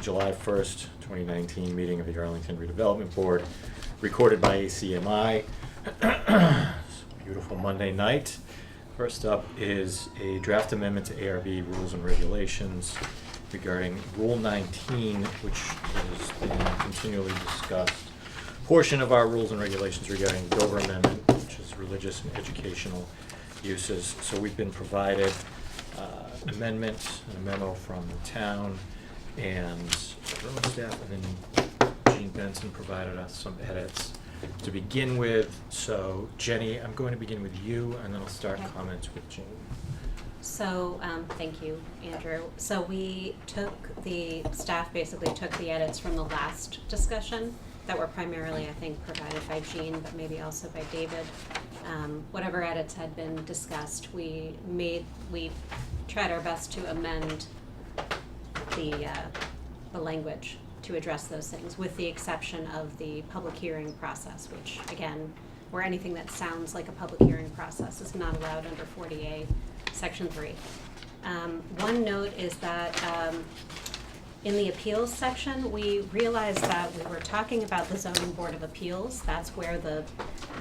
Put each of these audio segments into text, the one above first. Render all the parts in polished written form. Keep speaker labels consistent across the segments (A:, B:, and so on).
A: July 1st, 2019 meeting of the Arlington Redevelopment Board, recorded by ACMi. Beautiful Monday night. First up is a draft amendment to ARB rules and regulations regarding Rule 19, which has been continually discussed. Portion of our rules and regulations regarding the Dover Amendment, which is religious and educational uses. So we've been provided amendments and a memo from the town and road staff, and then Jean Benson provided us some edits to begin with. So Jenny, I'm going to begin with you, and then I'll start comments with Jean.
B: So, thank you, Andrew. So the staff basically took the edits from the last discussion that were primarily, I think, provided by Jean, but maybe also by David. Whatever edits had been discussed, we tried our best to amend the language to address those things, with the exception of the public hearing process, which, again, or anything that sounds like a public hearing process is not allowed under 40A, Section 3. One note is that in the appeals section, we realized that we were talking about the Zoning Board of Appeals. That's where the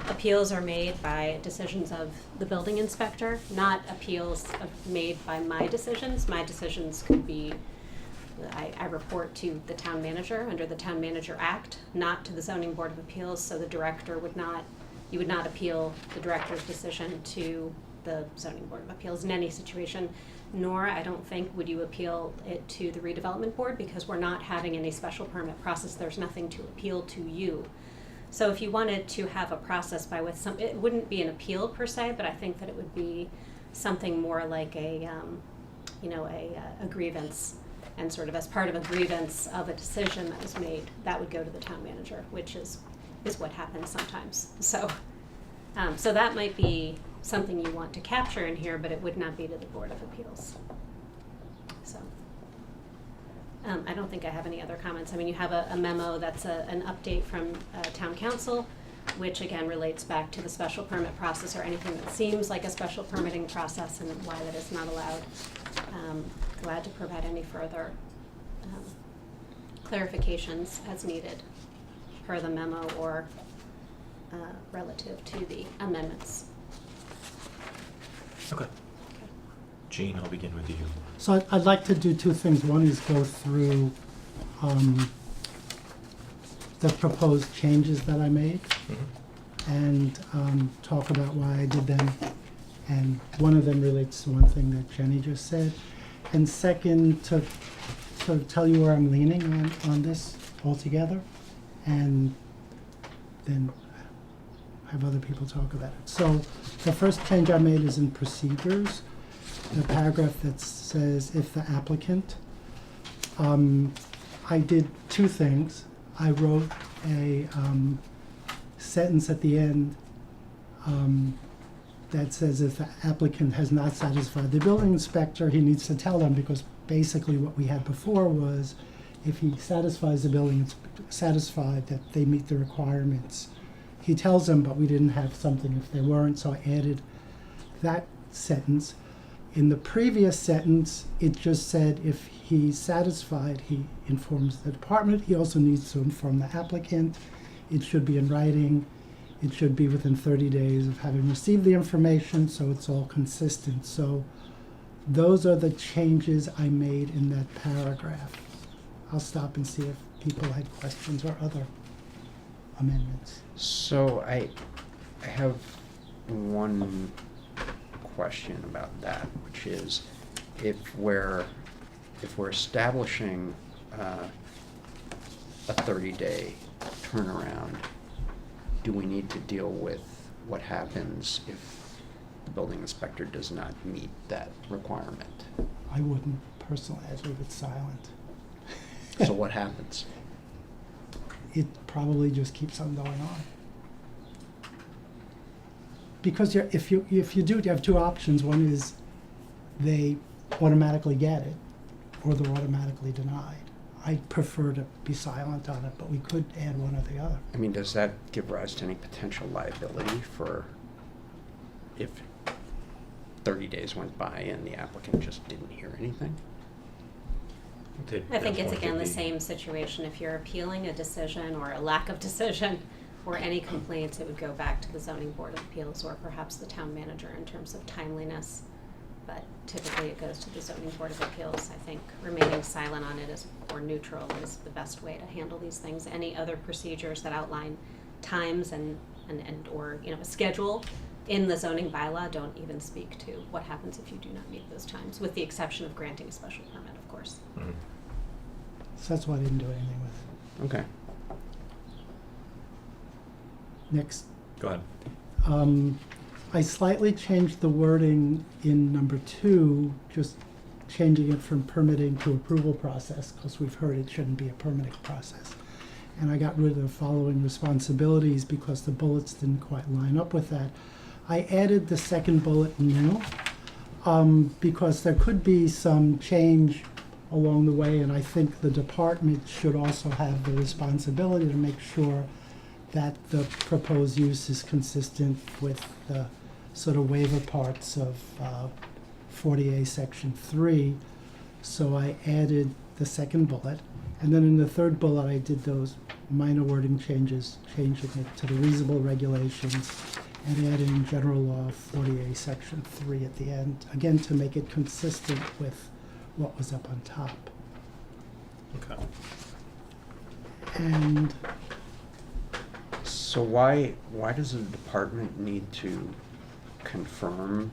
B: appeals are made by decisions of the building inspector, not appeals made by my decisions. My decisions could be, I report to the town manager under the Town Manager Act, not to the Zoning Board of Appeals, so the director would not, you would not appeal the director's decision to the Zoning Board of Appeals in any situation, nor, I don't think, would you appeal it to the Redevelopment Board, because we're not having any special permit process. There's nothing to appeal to you. So if you wanted to have a process by which it wouldn't be an appeal per se, but I think that it would be something more like a grievance, and sort of as part of a grievance of a decision that was made, that would go to the town manager, which is what happens sometimes. So that might be something you want to capture in here, but it would not be to the Board of Appeals. So I don't think I have any other comments. I mean, you have a memo that's an update from Town Council, which again relates back to the special permit process or anything that seems like a special permitting process and why that is not allowed. Glad to provide any further clarifications as needed per the memo or relative to the amendments.
A: Okay. Jean, I'll begin with you.
C: So I'd like to do two things. One is go through the proposed changes that I made, and talk about why I did them. And one of them relates to one thing that Jenny just said. And second, to sort of tell you where I'm leaning on this altogether, and then have other people talk about it. So the first change I made is in procedures, the paragraph that says if the applicant. I did two things. I wrote a sentence at the end that says if the applicant has not satisfied the building inspector, he needs to tell them, because basically what we had before was if he satisfies the building inspector, satisfied that they meet the requirements, he tells them, but we didn't have something if they weren't, so I added that sentence. In the previous sentence, it just said if he's satisfied, he informs the department. He also needs to inform the applicant. It should be in writing. It should be within 30 days of having received the information, so it's all consistent. So those are the changes I made in that paragraph. I'll stop and see if people had questions or other amendments.
D: So I have one question about that, which is if we're establishing a 30-day turnaround, do we need to deal with what happens if the building inspector does not meet that requirement?
C: I wouldn't personally. I'd leave it silent.
D: So what happens?
C: It probably just keeps on going on. Because if you have two options. One is they automatically get it, or they're automatically denied. I prefer to be silent on it, but we could add one or the other.
D: I mean, does that give rise to any potential liability for if 30 days went by and the applicant just didn't hear anything?
B: I think it's again the same situation. If you're appealing a decision or a lack of decision or any complaints, it would go back to the zoning board of appeals or perhaps the town manager in terms of timeliness. But typically it goes to the zoning board of appeals. I think remaining silent on it is, or neutral is the best way to handle these things. Any other procedures that outline times and or a schedule in the zoning bylaw don't even speak to what happens if you do not meet those times, with the exception of granting a special permit, of course.
A: Mhm.
C: So that's why I didn't do anything with it.
D: Okay.
C: Next.
A: Go ahead.
C: I slightly changed the wording in number 2, just changing it from permitting to approval process, because we've heard it shouldn't be a permitting process. And I got rid of the following responsibilities because the bullets didn't quite line up with that. I added the second bullet new, because there could be some change along the way, and I think the department should also have the responsibility to make sure that the proposed use is consistent with the sort of waiver parts of 40A Section 3. So I added the second bullet. And then in the third bullet, I did those minor wording changes, changing it to the reasonable regulations and adding general law 40A Section 3 at the end, again, to make it consistent with what was up on top.
A: Okay.
C: And
D: So why does the department need to confirm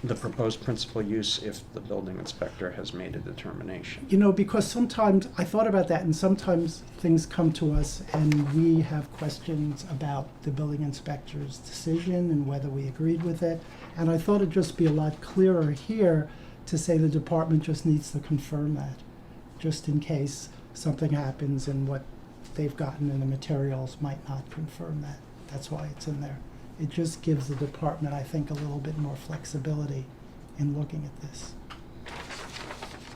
D: the proposed principal use if the building inspector has made a determination?
C: because sometimes, I thought about that, and sometimes things come to us and we have questions about the building inspector's decision and whether we agreed with it. And I thought it'd just be a lot clearer here to say the department just needs to confirm that, just in case something happens and what they've gotten in the materials might not confirm that. That's why it's in there. It just gives the department, I think, a little bit more flexibility in looking at this.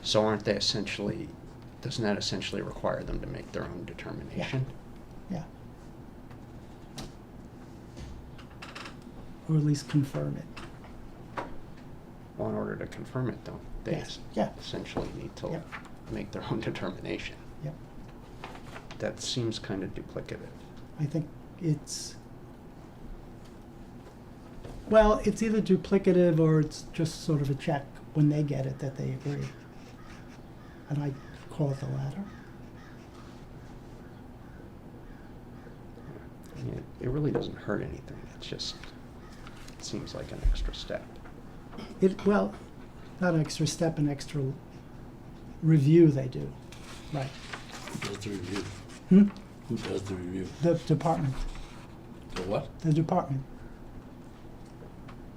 D: So aren't they essentially, doesn't that essentially require them to make their own determination?
C: Yeah. Or at least confirm it.
D: Well, in order to confirm it, don't they
C: Yes. Yeah.
D: essentially need to
C: Yep.
D: make their own determination?
C: Yep.
D: That seems kind of duplicative.
C: I think it's, well, it's either duplicative or it's just sort of a check when they get it that they agree. And I call it the latter.
D: I mean, it really doesn't hurt anything. It's just, it seems like an extra step.
C: Well, not an extra step, an extra review they do. Right.
E: Who does the review?
C: Hmm?
E: Who does the review?
C: The department.
E: The what?
C: The department.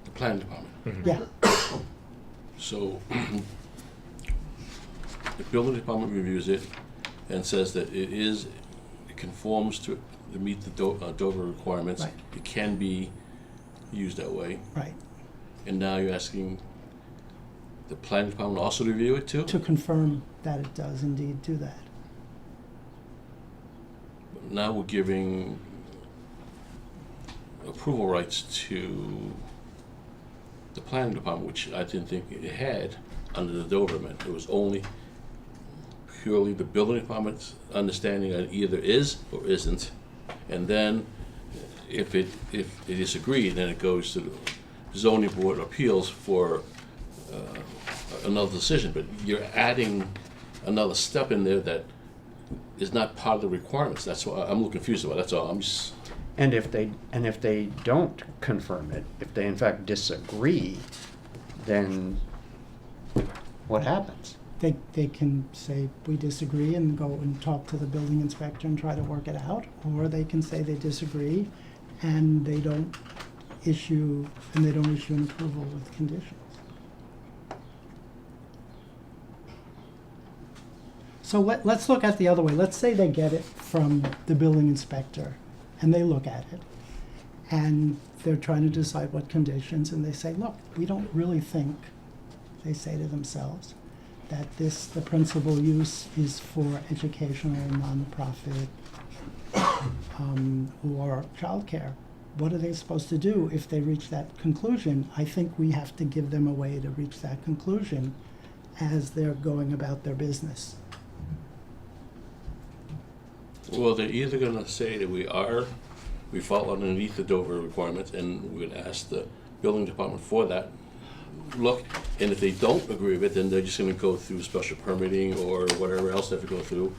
E: The planning department.
A: Mhm.
C: Yeah.
E: So the building department reviews it and says that it conforms to meet the Dover requirements.
C: Right.
E: It can be used that way.
C: Right.
E: And now you're asking the planning department also to review it too?
C: To confirm that it does indeed do that.
E: Now we're giving approval rights to the planning department, which I didn't think it had under the Dover Amendment. It was only purely the building department's understanding that it either is or isn't. And then if it is agreed, then it goes to the zoning board of appeals for another decision. But you're adding another step in there that is not part of the requirements. That's why I'm a little confused about it. That's all. I'm just.
D: And if they don't confirm it, if they in fact disagree, then what happens?
C: They can say, we disagree, and go and talk to the building inspector and try to work it out, or they can say they disagree and they don't issue an approval with conditions. So let's look at the other way. Let's say they get it from the building inspector and they look at it and they're trying to decide what conditions, and they say, look, we don't really think, they say to themselves, that the principal use is for educational, nonprofit, or childcare. What are they supposed to do if they reach that conclusion? I think we have to give them a way to reach that conclusion as they're going about their business.
E: Well, they're either gonna say that we fall underneath the Dover requirements, and we're gonna ask the building department for that look, and if they don't agree with it, then they're just gonna go through special permitting or whatever else they have to go through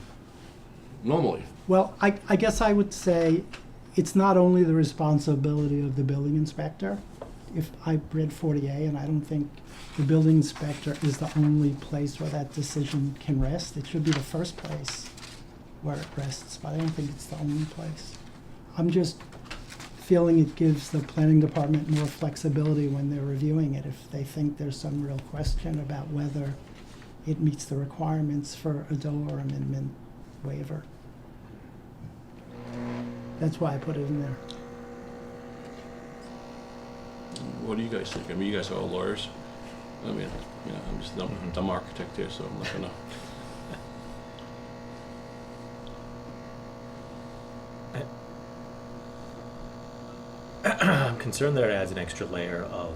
E: normally.
C: Well, I guess I would say it's not only the responsibility of the building inspector. If I read 40A, and I don't think the building inspector is the only place where that decision can rest. It should be the first place where it rests, but I don't think it's the only place. I'm just feeling it gives the planning department more flexibility when they're reviewing it if they think there's some real question about whether it meets the requirements for a Dover amendment waiver. That's why I put it in there.
E: What do you guys think? I mean, you guys are all lawyers. I mean, you know, I'm just a dumb architect here, so I'm not gonna.
A: I'm concerned that it adds an extra layer of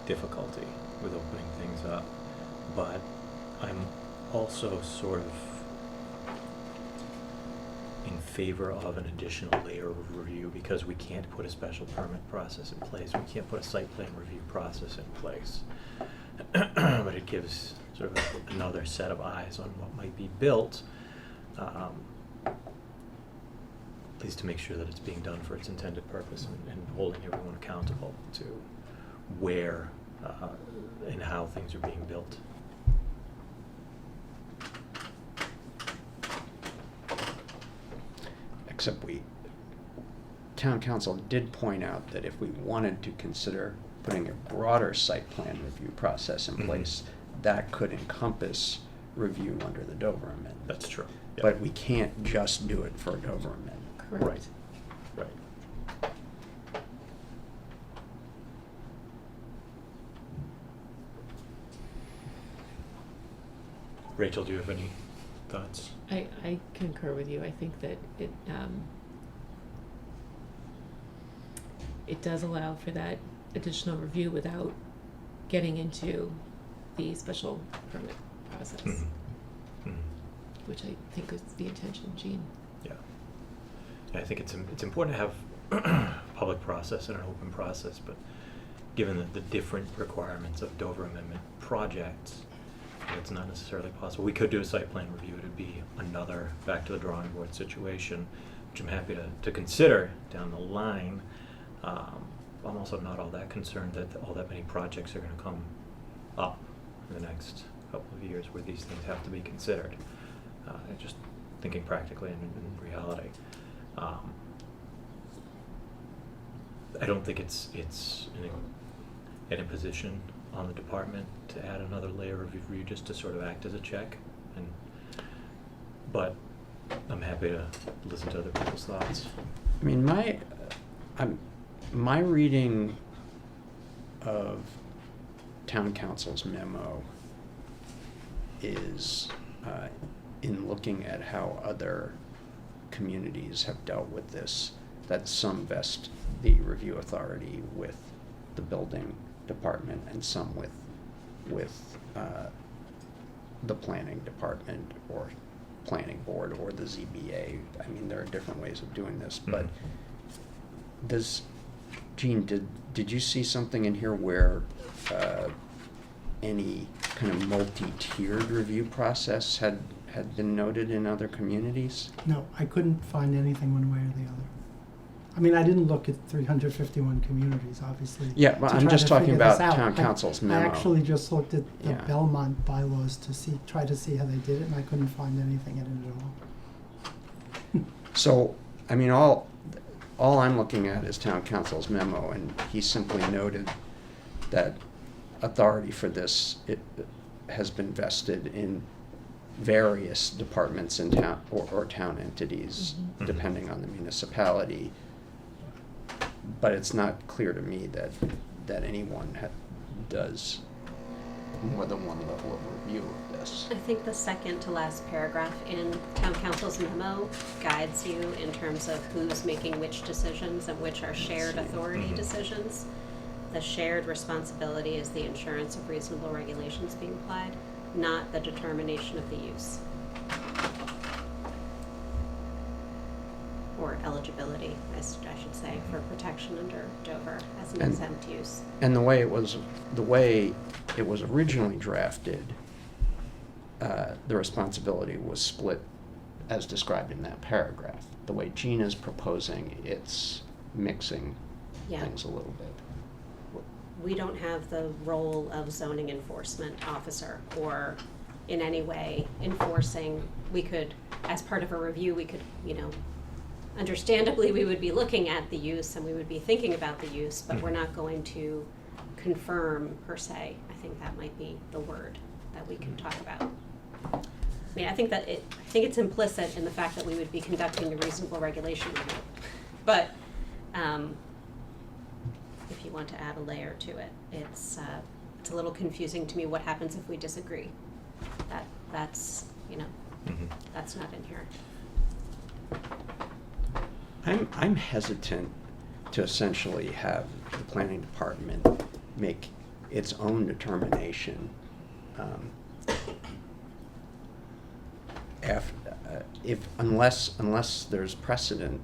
A: difficulty with opening things up, but I'm also sort of in favor of an additional layer of review because we can't put a special permit process in place. We can't put a site plan review process in place. But it gives sort of another set of eyes on what might be built, at least to make sure that it's being done for its intended purpose and holding everyone accountable to where and how things are being built.
D: Except town council did point out that if we wanted to consider putting a broader site plan review process in place, that could encompass review under the Dover Amendment.
A: That's true. Yeah.
D: But we can't just do it for a Dover Amendment.
A: Right. Right. Rachel, do you have any thoughts?
F: I concur with you. I think that it does allow for that additional review without getting into the special permit process, which I think is the intention, Jean.
A: Yeah. I think it's important to have public process and an open process, but given the different requirements of Dover Amendment projects, it's not necessarily possible. We could do a site plan review. It would be another back to the drawing board situation, which I'm happy to consider down the line. I'm also not all that concerned that all that many projects are going to come up in the next couple of years where these things have to be considered. Just thinking practically and in reality. I don't think it's an imposition on the department to add another layer of review just to sort of act as a check, but I'm happy to listen to other people's thoughts.
D: I mean, my reading of town council's memo is in looking at how other communities have dealt with this, that some vest the review authority with the building department and some with the planning department or planning board or the ZBA. I mean, there are different ways of doing this, but Jean, did you see something in here where any kind of multi-tiered review process had been noted in other communities?
C: No, I couldn't find anything one way or the other. I mean, I didn't look at 351 communities, obviously.
D: Yeah, but I'm just talking about town council's memo.
C: I actually just looked at the
D: Yeah.
C: Belmont bylaws to try to see how they did it, and I couldn't find anything in it at all.
D: So, I mean, all I'm looking at is town council's memo, and he simply noted that authority for this has been vested in various departments in town or town entities, depending on the municipality. But it's not clear to me that anyone does more than one level of review of this.
B: I think the second to last paragraph in town council's memo guides you in terms of who's making which decisions and which are shared authority decisions. The shared responsibility is the assurance of reasonable regulations being applied. not the determination of the use. Or eligibility, I should say, for protection under Dover as an
D: And-
B: exempt use.
D: And the way it was originally drafted, the responsibility was split as described in that paragraph. The way Gina's proposing, it's mixing
B: Yeah.
D: things a little bit.
B: We don't have the role of zoning enforcement officer or in any way enforcing. We could, as part of a review, we could, understandably, we would be looking at the use and we would be thinking about the use, but we're not going to confirm per se. I think that might be the word that we can talk about. I mean, I think it's implicit in the fact that we would be conducting a reasonable regulation review. But if you want to add a layer to it, it's a little confusing to me. What happens if we disagree? That's that's not in here.
D: I'm hesitant to essentially have the planning department make its own determination unless there's precedent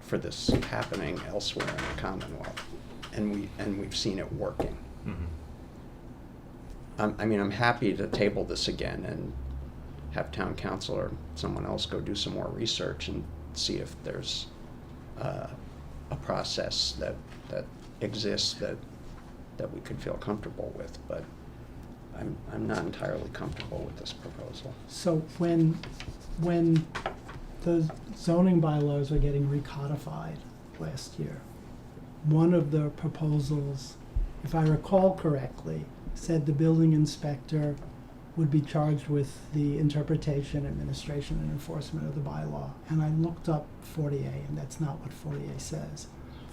D: for this happening elsewhere in the Commonwealth, and we've seen it working. I'm happy to table this again and have town council or someone else go do some more research and see if there's a process that exists that we could feel comfortable with, but I'm not entirely comfortable with this proposal.
C: So when the zoning bylaws were getting recodified last year, one of the proposals, if I recall correctly, said the building inspector would be charged with the interpretation, administration, and enforcement of the bylaw. And I looked up 40A, and that's not what 40A says.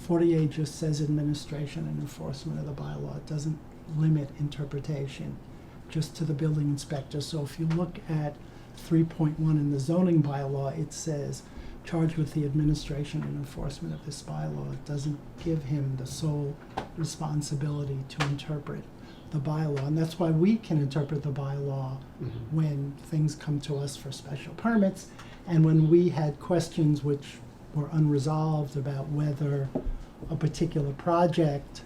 C: 40A just says administration and enforcement of the bylaw. It doesn't limit interpretation just to the building inspector. So if you look at 3.1 in the zoning bylaw, it says charged with the administration and enforcement of this bylaw. It doesn't give him the sole responsibility to interpret the bylaw, and that's why we can interpret the bylaw when things come to us for special permits, and when we had questions which were unresolved about whether a particular project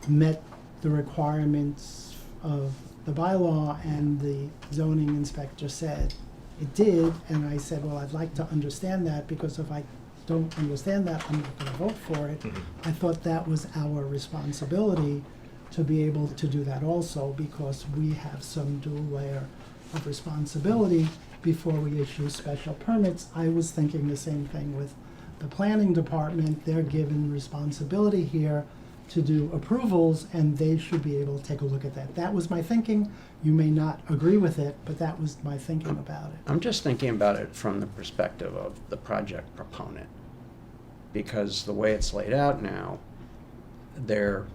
C: met the requirements of the bylaw, and the zoning inspector said it did, and I said, well, I'd like to understand that, because if I don't understand that, I'm not going to vote for it. I thought that was our responsibility to be able to do that also, because we have some dual layer of responsibility before we issue special permits. I was thinking the same thing with the planning department. They're given responsibility here to do approvals, and they should be able to take a look at that. That was my thinking. You may not agree with it, but that was my thinking about it.
D: I'm just thinking about it from the perspective of the project proponent, because the way it's laid out now, they're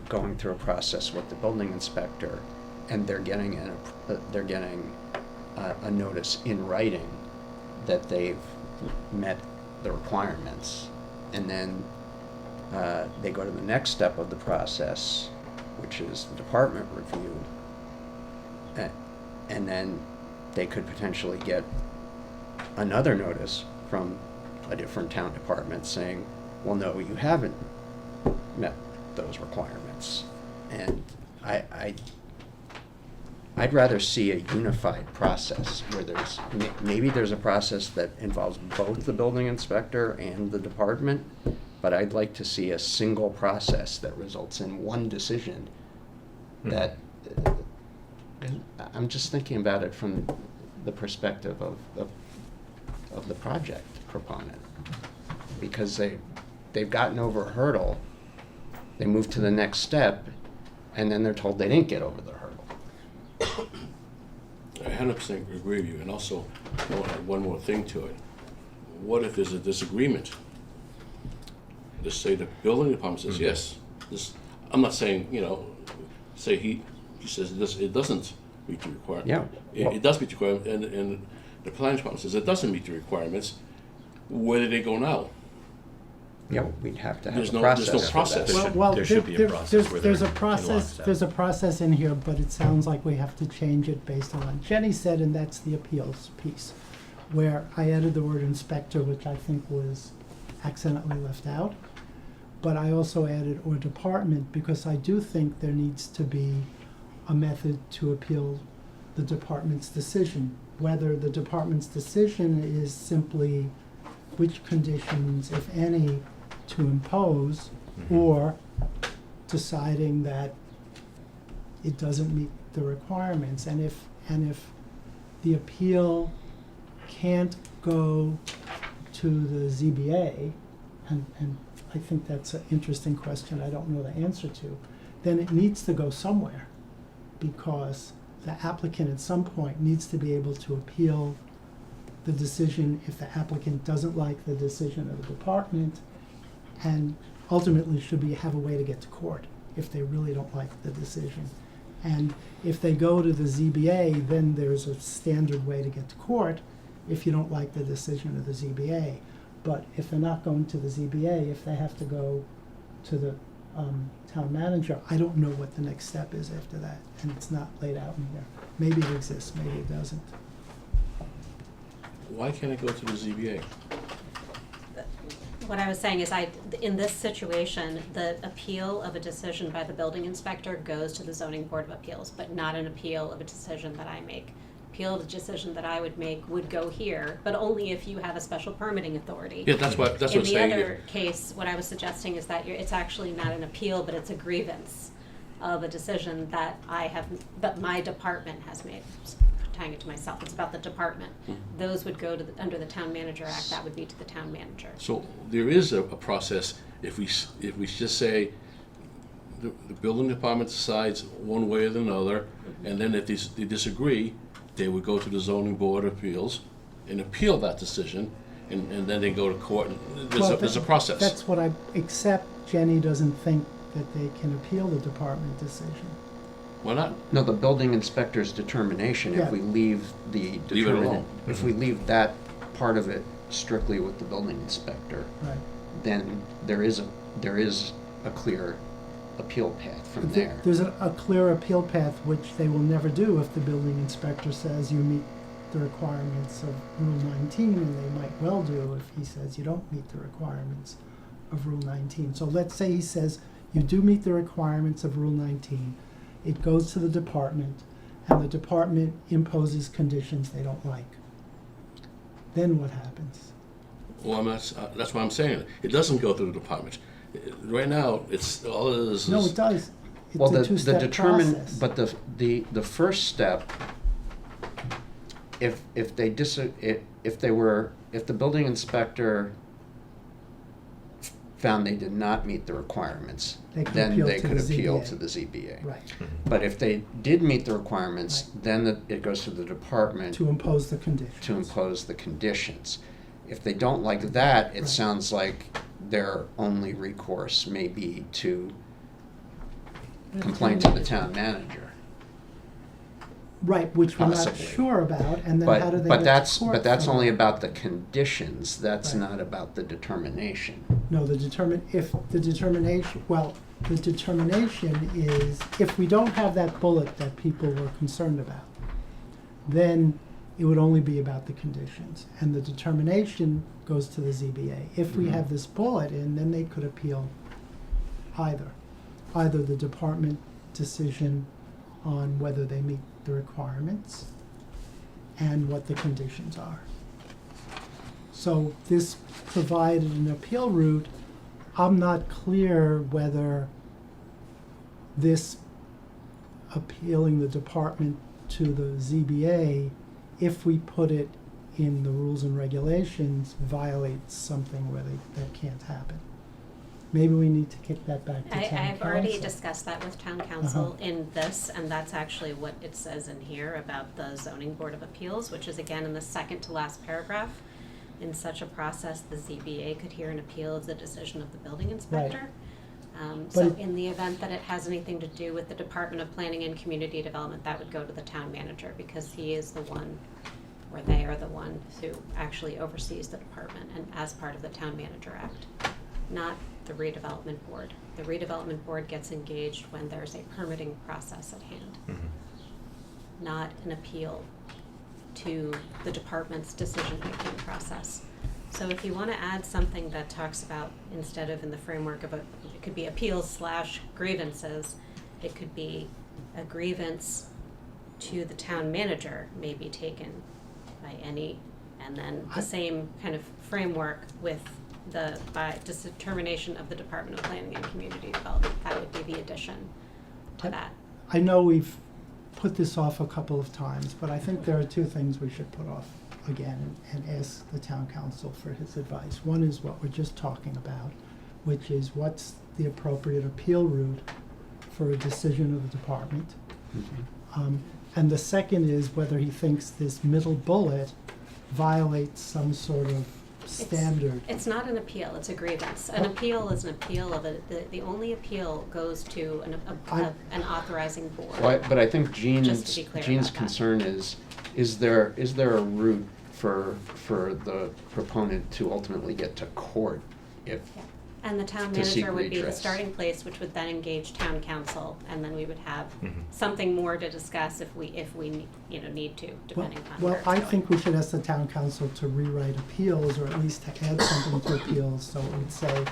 D: going through a process with the building inspector, and they're getting a notice in writing that they've met the requirements, and then they go to the next step of the process, which is the department review, and then they could potentially get another notice from a different town department saying, well, no, you haven't met those requirements. And I'd rather see a unified process where maybe there's a process that involves both the building inspector and the department, but I'd like to see a single process that results in one decision. That I'm just thinking about it from the perspective of the project proponent, because they've gotten over a hurdle, they move to the next step, and then they're told they didn't get over the hurdle.
E: I 100% agree with you, and also I want to add one more thing to it. What if there's a disagreement? Just say the building department says, yes, this, I'm not saying, say he says it doesn't meet the requirement.
D: Yeah.
E: It does meet the requirement, and the planning department says it doesn't meet the requirements. Where do they go now?
D: Yeah, we'd have to have
E: There's
D: a
E: no
D: process.
E: process.
D: for that.
A: There should be a process where
C: there's a
A: they're in
C: process,
A: lockstep.
C: there's a process in here, but it sounds like we have to change it based on what Jenny said, and that's the appeals piece, where I added the word inspector, which I think was accidentally left out. But I also added or department, because I do think there needs to be a method to appeal the department's decision. Whether the department's decision is simply which conditions, if any, to impose,
A: Mhm.
C: or deciding that it doesn't meet the requirements. And if the appeal can't go to the ZBA, and I think that's an interesting question I don't know the answer to, then it needs to go somewhere, because the applicant at some point needs to be able to appeal the decision if the applicant doesn't like the decision of the department, and ultimately should have a way to get to court if they really don't like the decision. And if they go to the ZBA, then there's a standard way to get to court if you don't like the decision of the ZBA. But if they're not going to the ZBA, if they have to go to the town manager, I don't know what the next step is after that, and it's not laid out in here. Maybe it exists, maybe it doesn't.
E: Why can't it go to the ZBA?
B: What I was saying is in this situation, the appeal of a decision by the building inspector goes to the zoning board of appeals, but not an appeal of a decision that I make. Appeal of a decision that I would make would go here, but only if you have a special permitting authority.
E: Yeah, that's what I'm saying.
B: In the other case, what I was suggesting is that it's actually not an appeal, but it's a grievance of a decision that that my department has made. Tying it to myself, it's about the department. Those would go to under the Town Manager Act. That would be to the town manager.
E: So there is a process, if we just say the building department decides one way or another, and then if they disagree, they would go to the zoning board of appeals and appeal that decision, and then they go to court. And there's a process.
C: That's what except Jenny doesn't think that they can appeal the department decision.
E: Why not?
D: No, the building inspector's determination,
C: Yeah.
D: if we leave the
E: Leave it alone.
D: if we leave that part of it strictly with the building inspector,
C: Right.
D: then there is a clear appeal path from there.
C: There's a clear appeal path, which they will never do if the building inspector says you meet the requirements of Rule 19, and they might well do if he says you don't meet the requirements of Rule 19. So let's say he says you do meet the requirements of Rule 19. It goes to the department, and the department imposes conditions they don't like. Then what happens?
E: Well, that's what I'm saying. It doesn't go through the department. Right now, it's all it is.
C: No, it does. It's
D: Well,
C: a
D: the
C: two-step
D: determine,
C: process.
D: but the first step, if the building inspector found they did not meet the requirements,
C: They could
D: then
C: appeal
D: they
C: to
D: could
C: the
D: appeal
C: ZBA.
D: to the ZBA.
C: Right,
D: But if they did meet the requirements,
C: Right.
D: then it goes to the department
C: to impose the conditions.
D: to impose the conditions. If they don't like that, it
C: Right.
D: sounds like their only recourse may be to complain to the town manager.
C: Right, which we're not
D: Possibly.
C: sure about, and then how do they get to court
D: But that's
C: from
D: only
C: it?
D: about the conditions, that's
C: Right.
D: not about the determination.
C: No, the determination is, if we don't have that bullet that people were concerned about, then it would only be about the conditions, and the determination goes to the ZBA. If we
D: Mhm.
C: have this bullet in, then they could appeal either the department decision on whether they meet the requirements and what the conditions are. So this provided an appeal route. I'm not clear whether this appealing the department to the ZBA, if we put it in the rules and regulations, violates something where that can't happen. Maybe we need to kick that back to town council.
B: I've already discussed that with town council
C: Uh-huh.
B: in this, and that's actually what it says in here about the zoning board of appeals, which is again in the second to last paragraph. In such a process, the ZBA could hear an appeal of the decision of the building inspector. So
C: But
B: in the event that it has anything to do with the Department of Planning and Community Development, that would go to the town manager, because he is the one, or they are the one who actually oversees the department and as part of the Town Manager Act. not the redevelopment board. The redevelopment board gets engaged when there's a permitting process at hand, not an appeal to the department's decision-making process. So if you want to add something that talks about, instead of in the framework of it could be appeals/grievances, it could be a grievance to the town manager may be taken by any, and then the same kind of framework with by determination of the Department of Planning and Community Development. That would be the addition to that.
C: I know we've put this off a couple of times, but I think there are two things we should put off again and ask the town council for his advice. One is what we're just talking about, which is what's the appropriate appeal route for a decision of the department. And the second is whether he thinks this middle bullet violates some sort of standard.
B: It's not an appeal, it's a grievance. An appeal is an appeal of the only appeal goes to an authorizing board.
D: Well, but I think
B: Just to be clear
D: Jean's
B: about that.
D: concern is there a route for the proponent to ultimately get to court if
B: And the town
D: to seek
B: manager would be the
D: redress.
B: starting place, which would then engage town council, and then we would have
A: Mhm.
B: something more to discuss if we need to, depending on where
C: Well,
B: it's
C: I
B: going.
C: think we should ask the town council to rewrite appeals, or at least to add something to appeals, so it would say,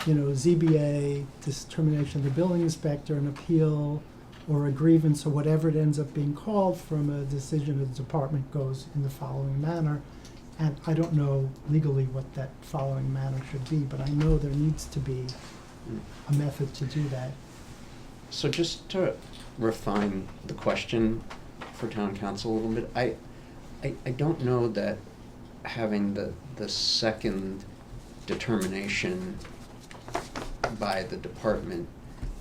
C: ZBA, determination of the building inspector, an appeal, or a grievance, or whatever it ends up being called from a decision of the department goes in the following manner. And I don't know legally what that following manner should be, but I know there needs to be a method to do that.
D: So just to refine the question for town council a little bit, I don't know that having the second determination by the department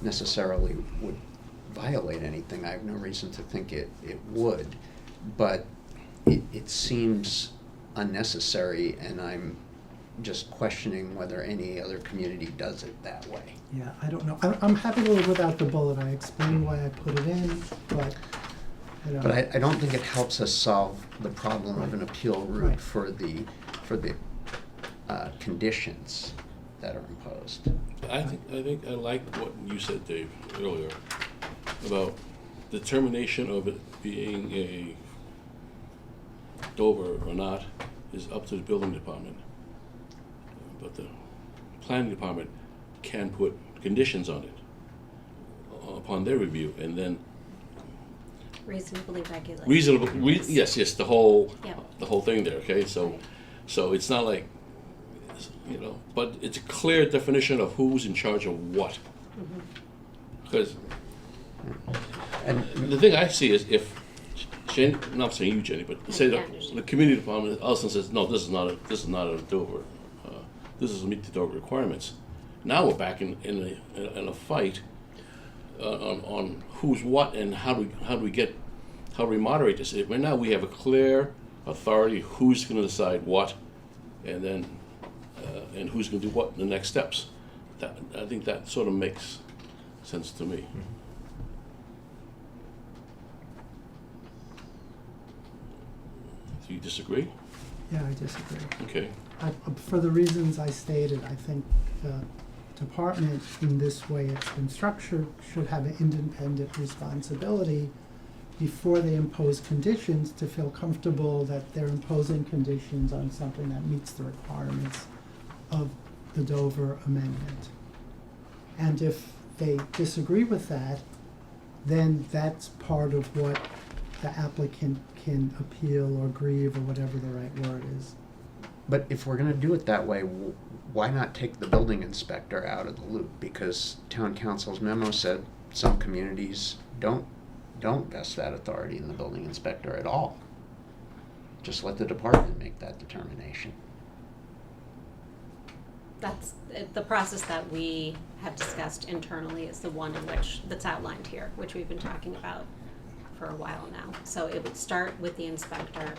D: necessarily would violate anything. I have no reason to think it would, but it seems unnecessary, and I'm just questioning whether any other community does it that way.
C: Yeah, I don't know. I'm happy to live without the bullet. I explained why I put it in, but,
D: But I don't think it helps us solve the problem of an appeal route
C: Right.
D: for the conditions that are imposed.
E: I think I like what you said, Dave, earlier, about determination of it being a Dover or not is up to the building department. But the planning department can put conditions on it upon their review, and then
B: Reasonably regulated.
E: reasonable, yes, the whole
B: Yep.
E: thing there, okay? So it's not like, but it's a clear definition of who's in charge of what. Because
D: And
E: the thing I see is if Jenny, not saying you, Jenny, but say
B: Yeah, I
E: the
B: understand.
E: community department also says, no, this is not a Dover, this doesn't meet the Dover requirements. Now we're back in a fight on who's what and how do we moderate this? Right now we have a clear authority who's going to decide what, and then and who's going to do what in the next steps. I think that sort of makes sense to me. Do you disagree?
C: yeah, I disagree.
E: Okay.
C: For the reasons I stated, I think the department, in this way it's been structured, should have an independent responsibility before they impose conditions to feel comfortable that they're imposing conditions on something that meets the requirements of the Dover Amendment. And if they disagree with that, then that's part of what the applicant can appeal or grieve, or whatever the right word is.
D: But if we're going to do it that way, why not take the building inspector out of the loop? Because town council's memo said some communities don't vest that authority in the building inspector at all. Just let the department make that determination.
B: That's the process that we have discussed internally is the one that's outlined here, which we've been talking about for a while now. So it would start with the inspector,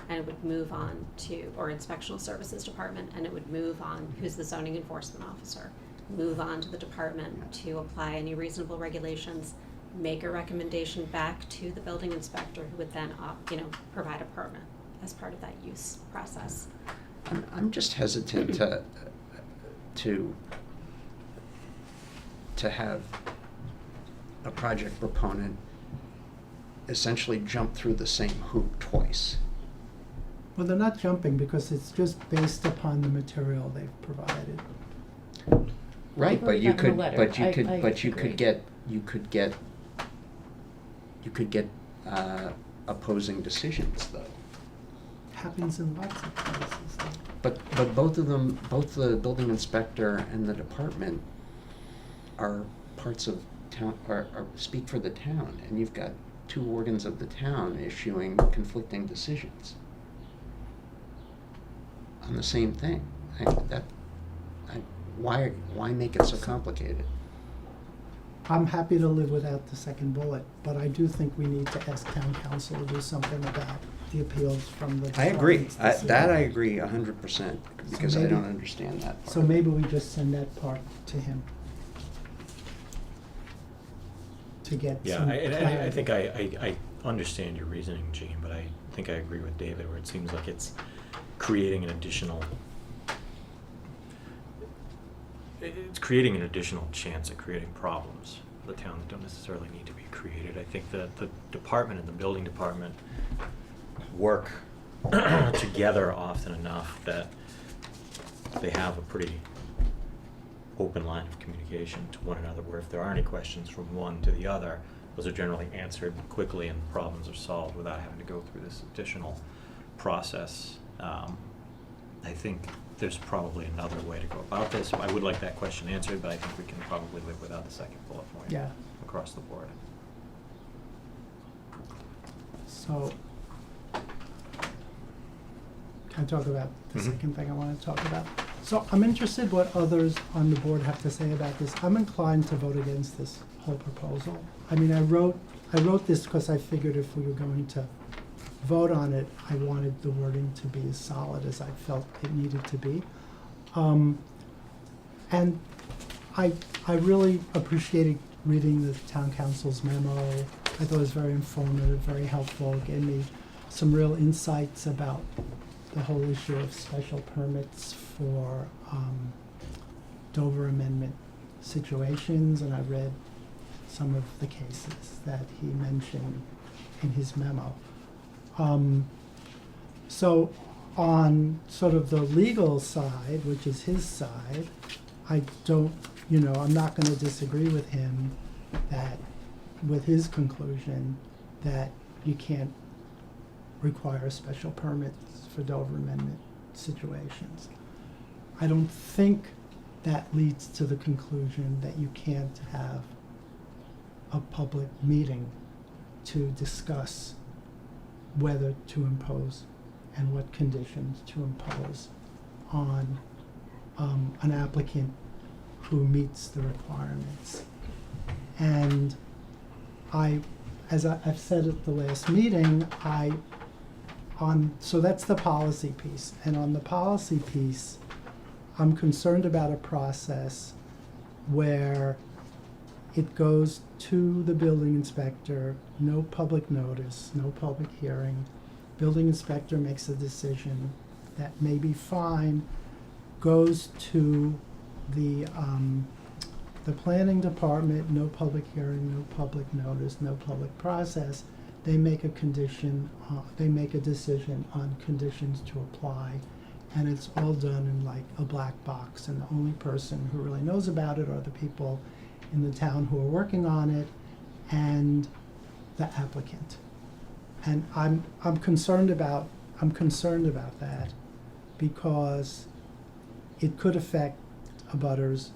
B: and it would move on to, or inspectional services department, and it would move on, who's the zoning enforcement officer, move on to the department to apply any reasonable regulations, make a recommendation back to the building inspector, who would then, provide a permit as part of that use process.
D: I'm just hesitant to to have a project proponent essentially jump through the same hoop twice.
C: Well, they're not jumping because it's just based upon the material they've provided.
D: Right,
F: I've
D: but you
F: already gotten
D: could,
F: a letter.
D: but you
F: I
D: could, but you
F: agree.
D: could get opposing decisions though.
C: Happens in lots of places.
D: But both of them, both the building inspector and the department are parts of town, are speak for the town, and you've got two organs of the town issuing conflicting decisions on the same thing. Why make it so complicated?
C: I'm happy to live without the second bullet, but I do think we need to ask town council to do something about the appeals from the
D: I agree,
C: departments this
D: that
C: year.
D: I agree 100%, because I
C: maybe-
D: don't understand that part.
C: So maybe we just send that part to him. To get
A: Yeah,
C: some
A: I
C: clarity.
A: think I understand your reasoning, Gene, but I think I agree with David, where it seems like it's creating an additional chance of creating problems for the town that don't necessarily need to be created. I think that the department and the building department work together often enough that they have a pretty open line of communication to one another, where if there are any questions from one to the other, those are generally answered quickly and problems are solved without having to go through this additional process. I think there's probably another way to go about this. I would like that question answered, but I think we can probably live without the second bullet point
C: Yeah.
A: across the board.
C: So, can I talk about the
A: Mhm.
C: second thing I want to talk about? So I'm interested what others on the board have to say about this. I'm inclined to vote against this whole proposal. I mean, I wrote this because I figured if we were going to vote on it, I wanted the wording to be as solid as I felt it needed to be. And I really appreciated reading the town council's memo. I thought it was very informative, very helpful, gave me some real insights about the whole issue of special permits for Dover Amendment situations, and I read some of the cases that he mentioned in his memo. So on sort of the legal side, which is his side, I don't, I'm not going to disagree with him with his conclusion that you can't require special permits for Dover Amendment situations. I don't think that leads to the conclusion that you can't have a public meeting to discuss whether to impose and what conditions to impose on an applicant who meets the requirements. And as I've said at the last meeting, so that's the policy piece. And on the policy piece, I'm concerned about a process where it goes to the building inspector, no public notice, no public hearing. Building inspector makes a decision that may be fine, goes to the planning department, no public hearing, no public notice, no public process. They make a decision on conditions to apply, and it's all done in like a black box, and the only person who really knows about it are the people in the town who are working on it and the applicant. And I'm concerned about that because it could affect abutters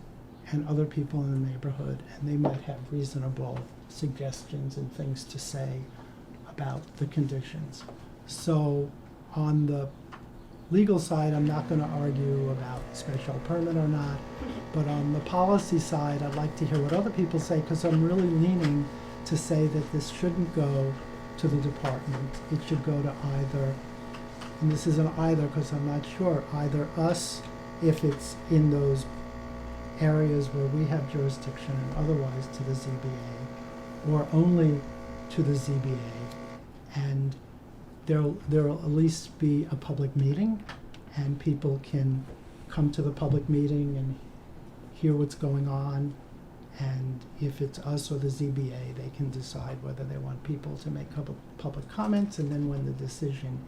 C: and other people in the neighborhood, and they might have reasonable suggestions and things to say about the conditions. So on the legal side, I'm not going to argue about special permit or not, but on the policy side, I'd like to hear what other people say, because I'm really leaning to say that this shouldn't go to the department. It should go to either, and this isn't either because I'm not sure, either us, if it's in those areas where we have jurisdiction, and otherwise to the ZBA, or only to the ZBA. And there'll at least be a public meeting, and people can come to the public meeting and hear what's going on, and if it's us or the ZBA, they can decide whether they want people to make public comments, and then when the decision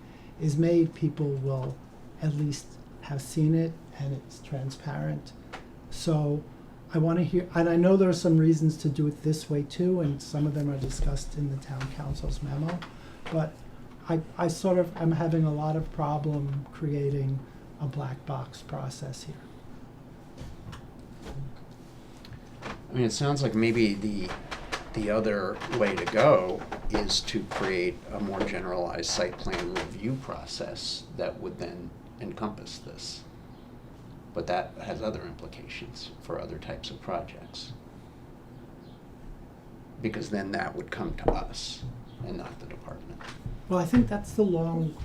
C: is made, people will at least have seen it and it's transparent. So I want to hear, and I know there are some reasons to do it this way too, and some of them are discussed in the town council's memo, but I sort of am having a lot of problem creating a black box process here.
D: I mean, it sounds like maybe the other way to go is to create a more generalized site plan review process that would then encompass this. But that has other implications for other types of projects. Because then that would come to us and not the department.
C: Well, I think that's long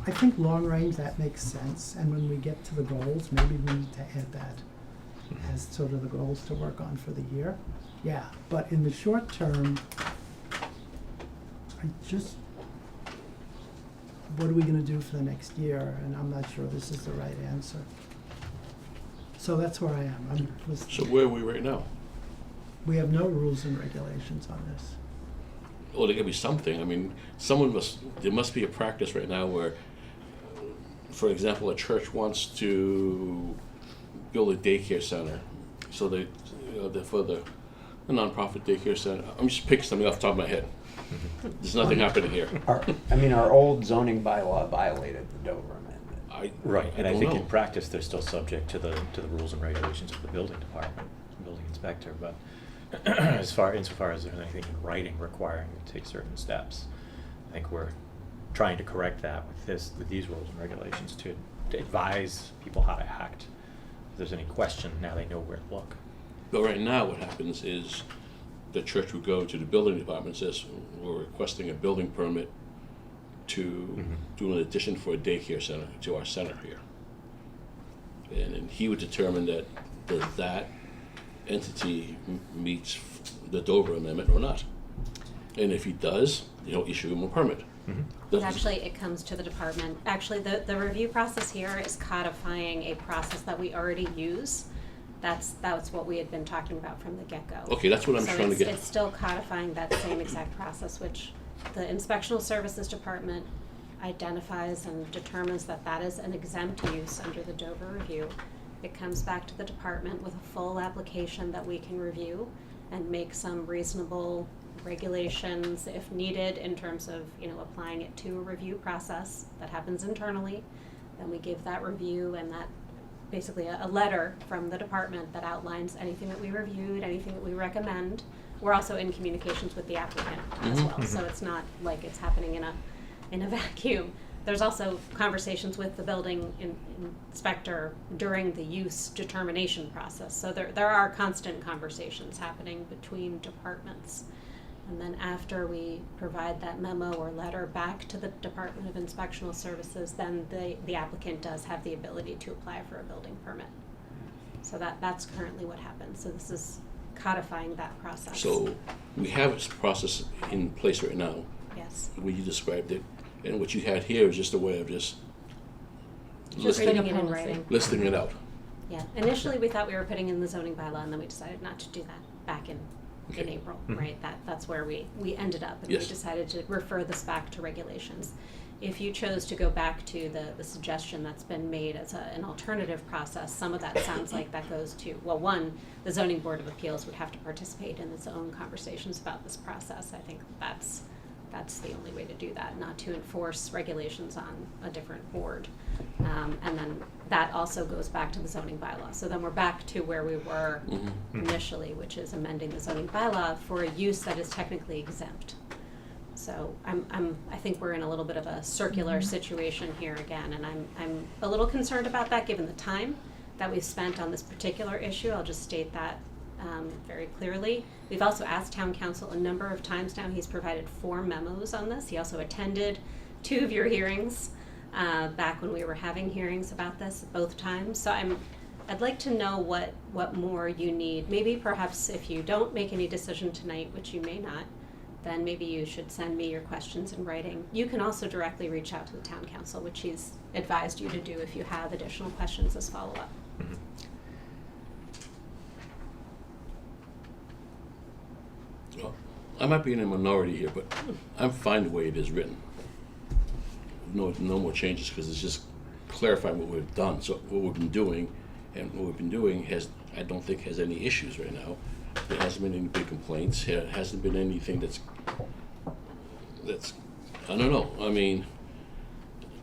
C: range, that makes sense, and when we get to the goals, maybe we need to add that as sort of the goals to work on for the year. Yeah, but in the short term, what are we gonna do for the next year? And I'm not sure this is the right answer. So that's where I am.
E: So where are we right now?
C: We have no rules and regulations on this.
E: Well, there gotta be something. I mean, there must be a practice right now where, for example, a church wants to build a daycare center. So for the nonprofit daycare center. I'm just picking something off the top of my head. There's nothing happening here.
D: Our old zoning bylaw violated the Dover Amendment.
A: Right, and I
E: don't
A: think
E: know.
A: in practice, they're still subject to the rules and regulations of the building department, building inspector, but insofar as there's anything in writing requiring them to take certain steps, I think we're trying to correct that with these rules and regulations to advise people how to act. If there's any question, now they know where to look.
E: But right now, what happens is the church would go to the building department and says, we're requesting a building permit to do an addition for a daycare center to our center here. And then he would determine that that entity meets the Dover Amendment or not. And if he does, issue him a permit.
B: Actually, it comes to the department. Actually, the review process here is codifying a process that we already use. That's what we had been talking about from the get-go.
E: Okay, that's what I'm trying to get.
B: It's still codifying that same exact process, which the Inspectional Services Department identifies and determines that is an exempt use under the Dover review. It comes back to the department with a full application that we can review and make some reasonable regulations if needed in terms of applying it to a review process that happens internally. Then we give that review and that basically a letter from the department that outlines anything that we reviewed, anything that we recommend. We're also in communications with the applicant as well, so it's not like it's happening in a vacuum. There's also conversations with the building inspector during the use determination process. So there are constant conversations happening between departments. And then after we provide that memo or letter back to the Department of Inspectional Services, then the applicant does have the ability to apply for a building permit. So that's currently what happens. So this is codifying that process.
E: So we have this process in place right now.
B: Yes.
E: The way you described it. And what you had here is just a way of just listing
B: Putting it in writing.
E: it out.
B: Yeah. Initially, we thought we were putting in the zoning bylaw, and then we decided not to do that back in April, right? That's where we ended up, and we decided to refer this back to regulations. If you chose to go back to the suggestion that's been made as an alternative process, some of that sounds like that goes to, well, one, the Zoning Board of Appeals would have to participate in its own conversations about this process. I think that's the only way to do that, not to enforce regulations on a different board. And then that also goes back to the zoning bylaw. So then we're back to where we were initially, which is amending the zoning bylaw for a use that is technically exempt. So I think we're in a little bit of a circular situation here again, and I'm a little concerned about that given the time that we've spent on this particular issue. I'll just state that very clearly. We've also asked town council a number of times now. He's provided 4 memos on this. He also attended 2 of your hearings back when we were having hearings about this both times. So I'd like to know what more you need. Maybe perhaps if you don't make any decision tonight, which you may not, then maybe you should send me your questions in writing. You can also directly reach out to the town council, which he's advised you to do if you have additional questions as follow-up.
E: I might be in a minority here, but I'm fine the way it is written. No more changes, because it's just clarifying what we've done. So what we've been doing, and what we've been doing I don't think has any issues right now. There hasn't been any big complaints. There hasn't been anything that's, I don't know, I mean,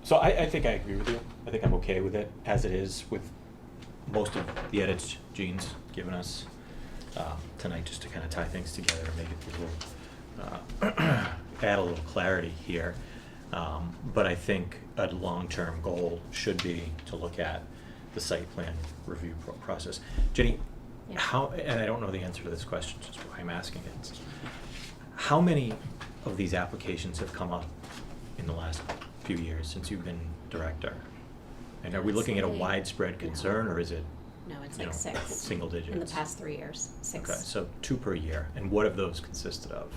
A: So I think I agree with you. I think I'm okay with it as it is, with most of the edits Gene's given us tonight, just to kind of tie things together and make it a little, add a little clarity here. But I think a long-term goal should be to look at the site plan review process. Jenny,
B: Yeah.
A: how, and I don't know the answer to this question, just why I'm asking it. How many of these applications have come up in the last few years since you've been director? And are we looking at a
B: Say-
A: widespread concern, or is it,
B: No, it's
A: you
B: like
A: know,
B: 6.
A: single digits?
B: In the past 3 years, 6.
A: Okay, so 2 per year. And what have those consisted of?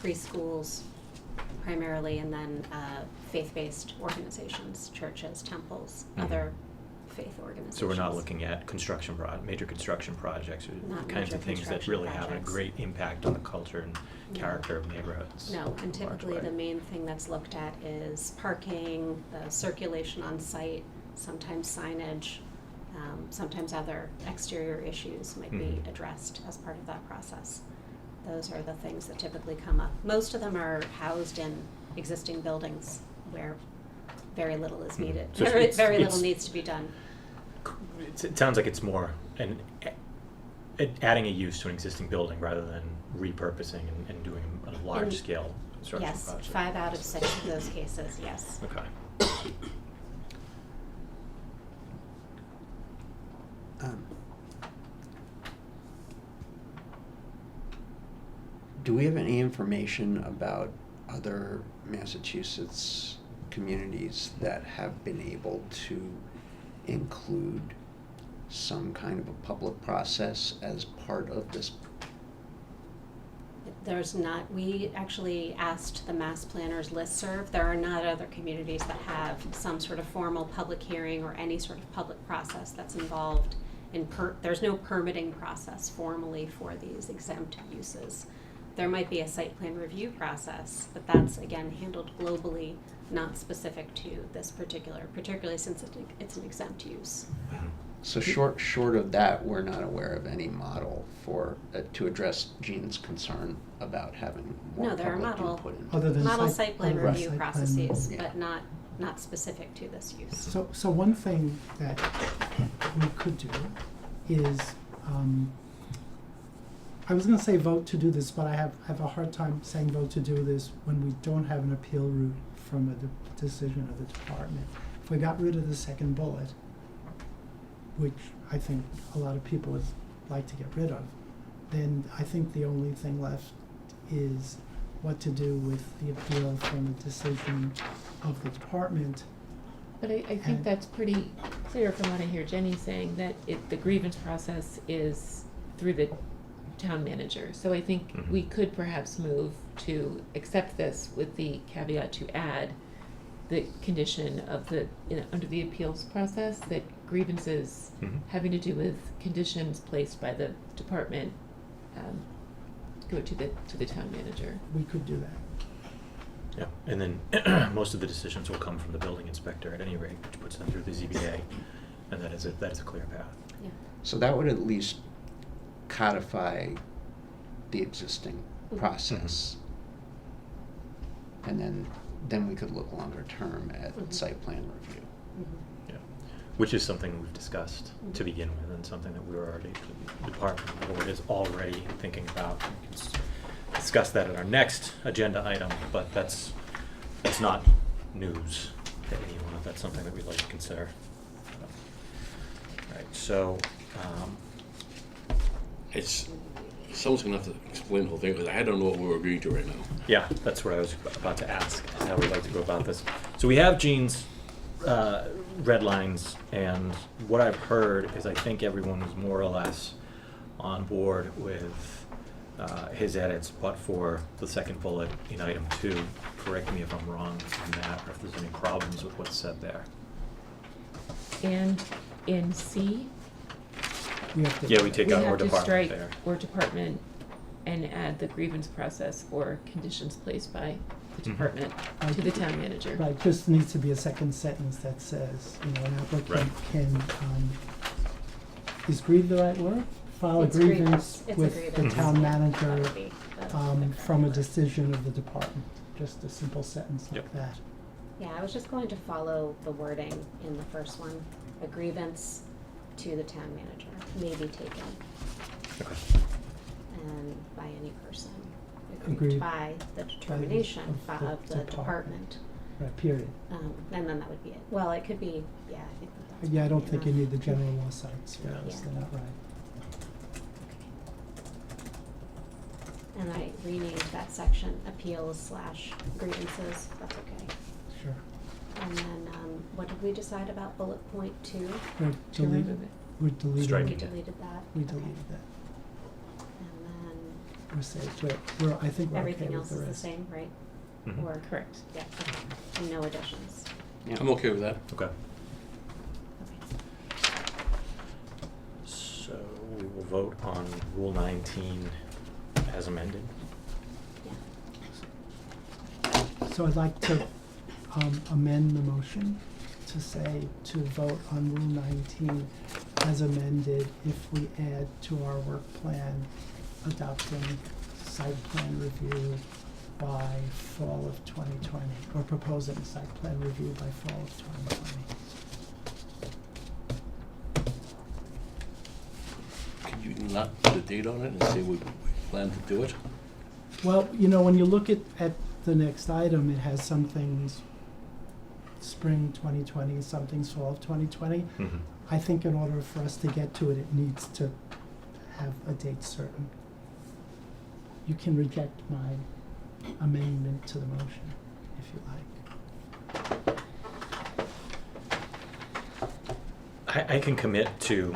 B: Preschools primarily, and then faith-based organizations, churches, temples,
A: Mhm.
B: other faith organizations.
A: So we're not looking at major construction projects, or
B: Not
A: the kinds
B: major
A: of things that
B: construction
A: really have a
B: projects.
A: great impact on the culture and
B: No.
A: character of neighborhoods.
B: No, and
A: in a large
B: typically
A: way.
B: the main thing that's looked at is parking, the circulation on site, sometimes signage, sometimes other exterior issues might be
A: Mhm.
B: addressed as part of that process. Those are the things that typically come up. Most of them are housed in existing buildings where very little is
A: Mhm.
B: needed.
A: So
B: Very
A: it's-
B: little needs to be done.
A: It sounds like it's more adding a use to an existing building rather than repurposing and doing a large-scale construction
B: Yes,
A: project.
B: 5 out of 6 of those cases, yes.
A: Okay.
D: Do we have any information about other Massachusetts communities that have been able to include some kind of a public process as part of this?
B: There's not, we actually asked the Mass Planners listserv. There are not other communities that have some sort of formal public hearing or any sort of public process that's involved in there's no permitting process formally for these exempt uses. There might be a site plan review process, but that's again handled globally, not specific to this particularly since it's an exempt use.
A: Mhm.
D: So short of that, we're not aware of any model for, to address Gene's concern about having more
B: No, there are
D: public
B: model-
D: input in.
C: Other than
B: Model site plan
C: other than
B: review
C: site plan
B: processes,
D: yeah.
B: but not specific to this use.
C: So one thing that we could do is, I was gonna say vote to do this, but I have a hard time saying vote to do this when we don't have an appeal route from a decision of the department. If we got rid of the second bullet, which I think a lot of people would like to get rid of, then I think the only thing left is what to do with the appeal from the decision of the department.
F: But I think
C: And-
F: that's pretty clear from what I hear Jenny saying, that the grievance process is through the town manager. So I think
A: Mhm.
F: we could perhaps move to accept this with the caveat to add the condition of under the appeals process, that grievances
A: Mhm.
F: having to do with conditions placed by the department go to the town manager.
C: We could do that.
A: Yeah, and then most of the decisions will come from the building inspector at any rate, which puts them through the ZBA, and that is a clear path.
B: Yeah.
D: So that would at least codify the existing process. And then we could look longer term at
B: Mhm.
D: site plan review.
B: Mhm.
A: Yeah, which is something we've discussed to begin with, and something that we were already, the department board is already thinking about. We can discuss that at our next agenda item, but that's not news to anyone. That's something that we'd like to consider. All right, so,
E: someone's gonna have to explain the whole thing, because I don't know what we're agreeing to right now.
A: yeah, that's what I was about to ask, how we'd like to go about this. So we have Gene's red lines, and what I've heard is I think everyone was more or less on board with his edits, but for the second bullet in item 2. Correct me if I'm wrong on that, or if there's any problems with what's said there.
F: And in C,
C: We have to.
A: Yeah, we take
F: we
A: out or
F: have to
A: department
F: strike
A: there.
F: or department and add the grievance process or conditions placed by the
A: Mhm.
F: department
C: Right.
F: to the town manager.
C: Right, just needs to be a second sentence that says, an applicant
A: Right.
C: can, is grieve the right word? File a
B: It's
C: grievance
B: It's a
C: with the
B: grievance,
C: town
B: yeah,
C: manager,
B: that would be the
C: from a
B: correct word.
C: decision of the department. Just a simple sentence like
A: Yep.
C: that.
B: Yeah, I was just going to follow the wording in the first one. A grievance to the town manager may be taken
A: Okay.
B: and by any person
C: Agreed.
B: aggrieved by the determination
C: Of the
B: of the department.
C: Right, period.
B: And then that would be it. Well, it could be, yeah, I think that's.
C: Yeah, I don't
B: probably
C: think you
B: enough.
C: need the general law cites for those,
B: Yeah.
C: they're not right.
B: And I renamed that section appeals/grievances, that's okay.
C: Sure.
B: And then, what did we decide about bullet point 2?
C: We're
F: To
C: deleting,
F: remove it.
C: we're deleting.
A: Striking
B: We
A: it.
B: deleted that.
C: We
B: Okay.
C: deleted that.
B: And then
C: We're safe, I think we're okay
B: everything
C: with
B: else
C: the
B: is the
C: rest.
B: same, right?
A: Mhm.
B: Or,
F: Correct.
B: yeah, okay, and no additions.
D: Yeah.
E: I'm okay with that.
A: Okay.
B: Okay.
A: So we will vote on Rule 19 as amended.
B: Yeah.
C: So I'd like to amend the motion to say to vote on Rule 19 as amended if we add to our work plan adopting site plan review by fall of 2020, or proposing site plan review by fall of 2020.
E: Can you not put a date on it and say we plan to do it?
C: Well, when you look at the next item, it has some things spring 2020, some things fall of 2020.
A: Mhm.
C: I think in order for us to get to it, it needs to have a date certain. You can reject my amendment to the motion, if you like.
A: I can commit to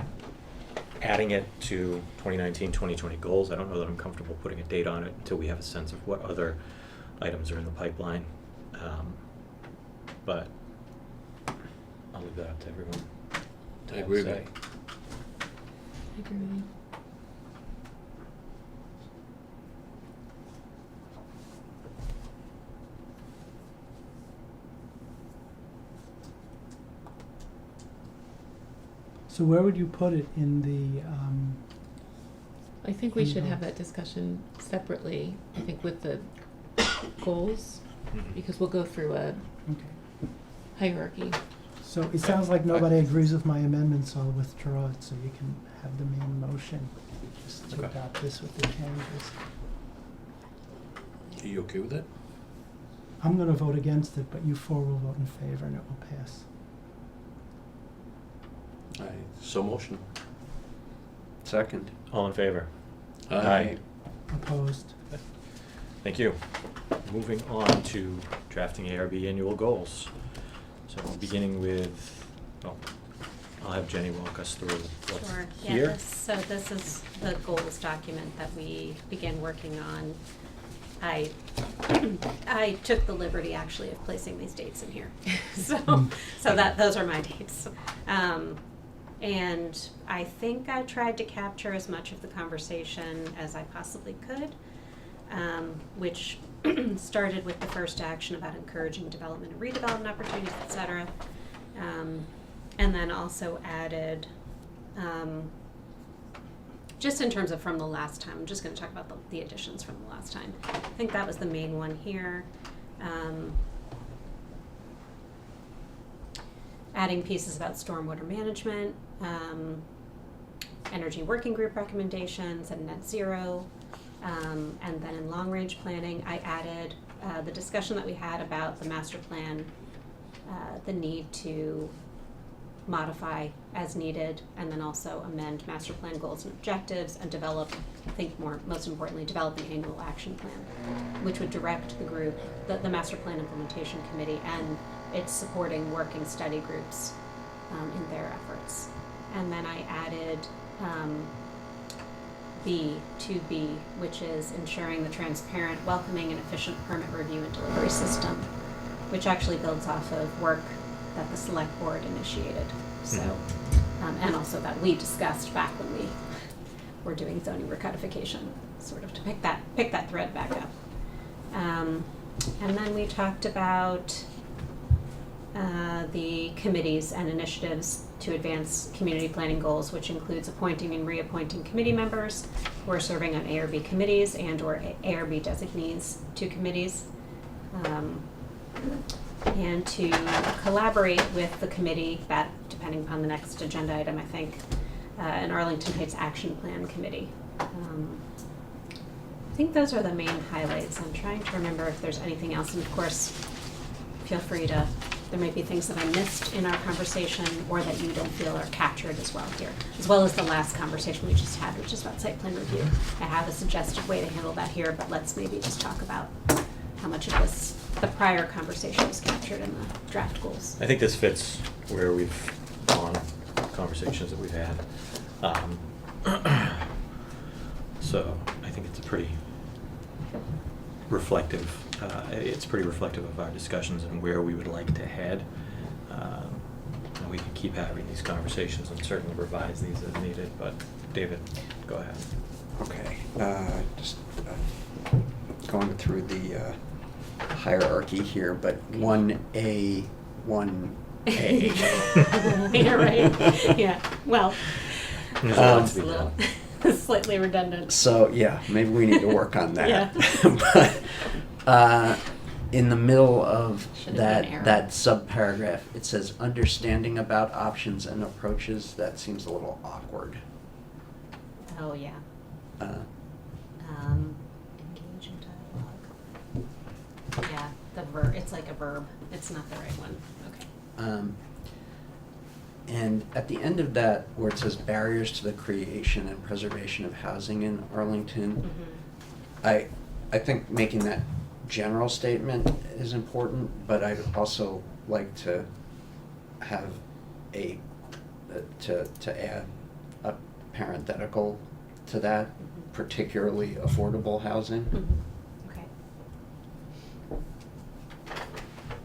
A: adding it to 2019, 2020 goals. I don't know that I'm comfortable putting a date on it until we have a sense of what other items are in the pipeline. But I'll leave that up to everyone. to
E: I
A: have a
E: agree with
A: say.
E: you.
F: I agree with you.
C: So where would you put it in the,
F: I think we should
C: Mhm.
F: have that discussion separately, I think with the goals,
A: Mhm.
F: because we'll go through a
C: okay.
F: hierarchy.
C: So it sounds like nobody agrees with my amendment, so I'll withdraw it, so you can have the main motion, just to
A: Okay.
C: adopt this with the changes.
E: Are you okay with that?
C: I'm gonna vote against it, but you four will vote in favor and it will pass.
E: So motion.
D: Second.
A: All in favor?
E: Aye.
C: Opposed?
A: Thank you. Moving on to drafting ARB annual goals. So beginning with, I'll have Jenny walk us through what's
B: Sure, yeah,
A: here.
B: so this is the goals document that we began working on. I took the liberty actually of placing these dates in here, so that, those are my dates. And I think I tried to capture as much of the conversation as I possibly could, which started with the first action about encouraging development and redevelopment opportunities, et cetera. And then also added, just in terms of from the last time, I'm just gonna talk about the additions from the last time. I think that was the main one here. Adding pieces about stormwater management, energy working group recommendations and net zero. And then in long range planning, I added the discussion that we had about the master plan, the need to modify as needed, and then also amend master plan goals and objectives and develop, I think most importantly, develop an annual action plan, which would direct the group, the master plan implementation committee and its supporting working study groups in their efforts. And then I added B2B, which is ensuring the transparent, welcoming, and efficient permit review and delivery system, which actually builds off of work that the select board initiated. So, and also that we discussed back when we were doing zoning recodification, sort of to pick that thread back up. And then we talked about the committees and initiatives to advance community planning goals, which includes appointing and reappointing committee members who are serving on ARB committees and or ARB designees to committees, and to collaborate with the committee that, depending upon the next agenda item, I think, an Arlington Heights Action Plan Committee. I think those are the main highlights. I'm trying to remember if there's anything else, and of course, feel free to, there might be things that I missed in our conversation or that you don't feel are captured as well here, as well as the last conversation we just had, which is about site plan review. I have a suggested way to handle that here, but let's maybe just talk about how much of this, the prior conversation was captured in the draft goals.
A: I think this fits where we've gone, conversations that we've had. So I think it's a pretty reflective, of our discussions and where we would like to head. And we can keep having these conversations and certainly revise these as needed, but David, go ahead.
D: Okay, just going through the hierarchy here, but 1A, 1A.
B: Yeah, right. Yeah, well,
A: There's a lot
B: it's
A: to
B: a
A: be
B: little
A: done.
B: slightly redundant.
D: So, yeah, maybe we need to work on that.
B: Yeah.
D: But in the middle of
B: Should have been an arrow.
D: that subparagraph, it says understanding about options and approaches. That seems a little awkward.
B: Oh, yeah.
D: Uh,
B: Engage in dialogue. Yeah, the verb, it's like a verb. It's not the right one. Okay.
D: And at the end of that, where it says barriers to the creation and preservation of housing in Arlington,
B: Mm-hmm.
D: I think making that general statement is important, but I'd also like to have to add a parenthetical to that,
B: Mhm.
D: particularly affordable housing.
B: Mm-hmm. Okay.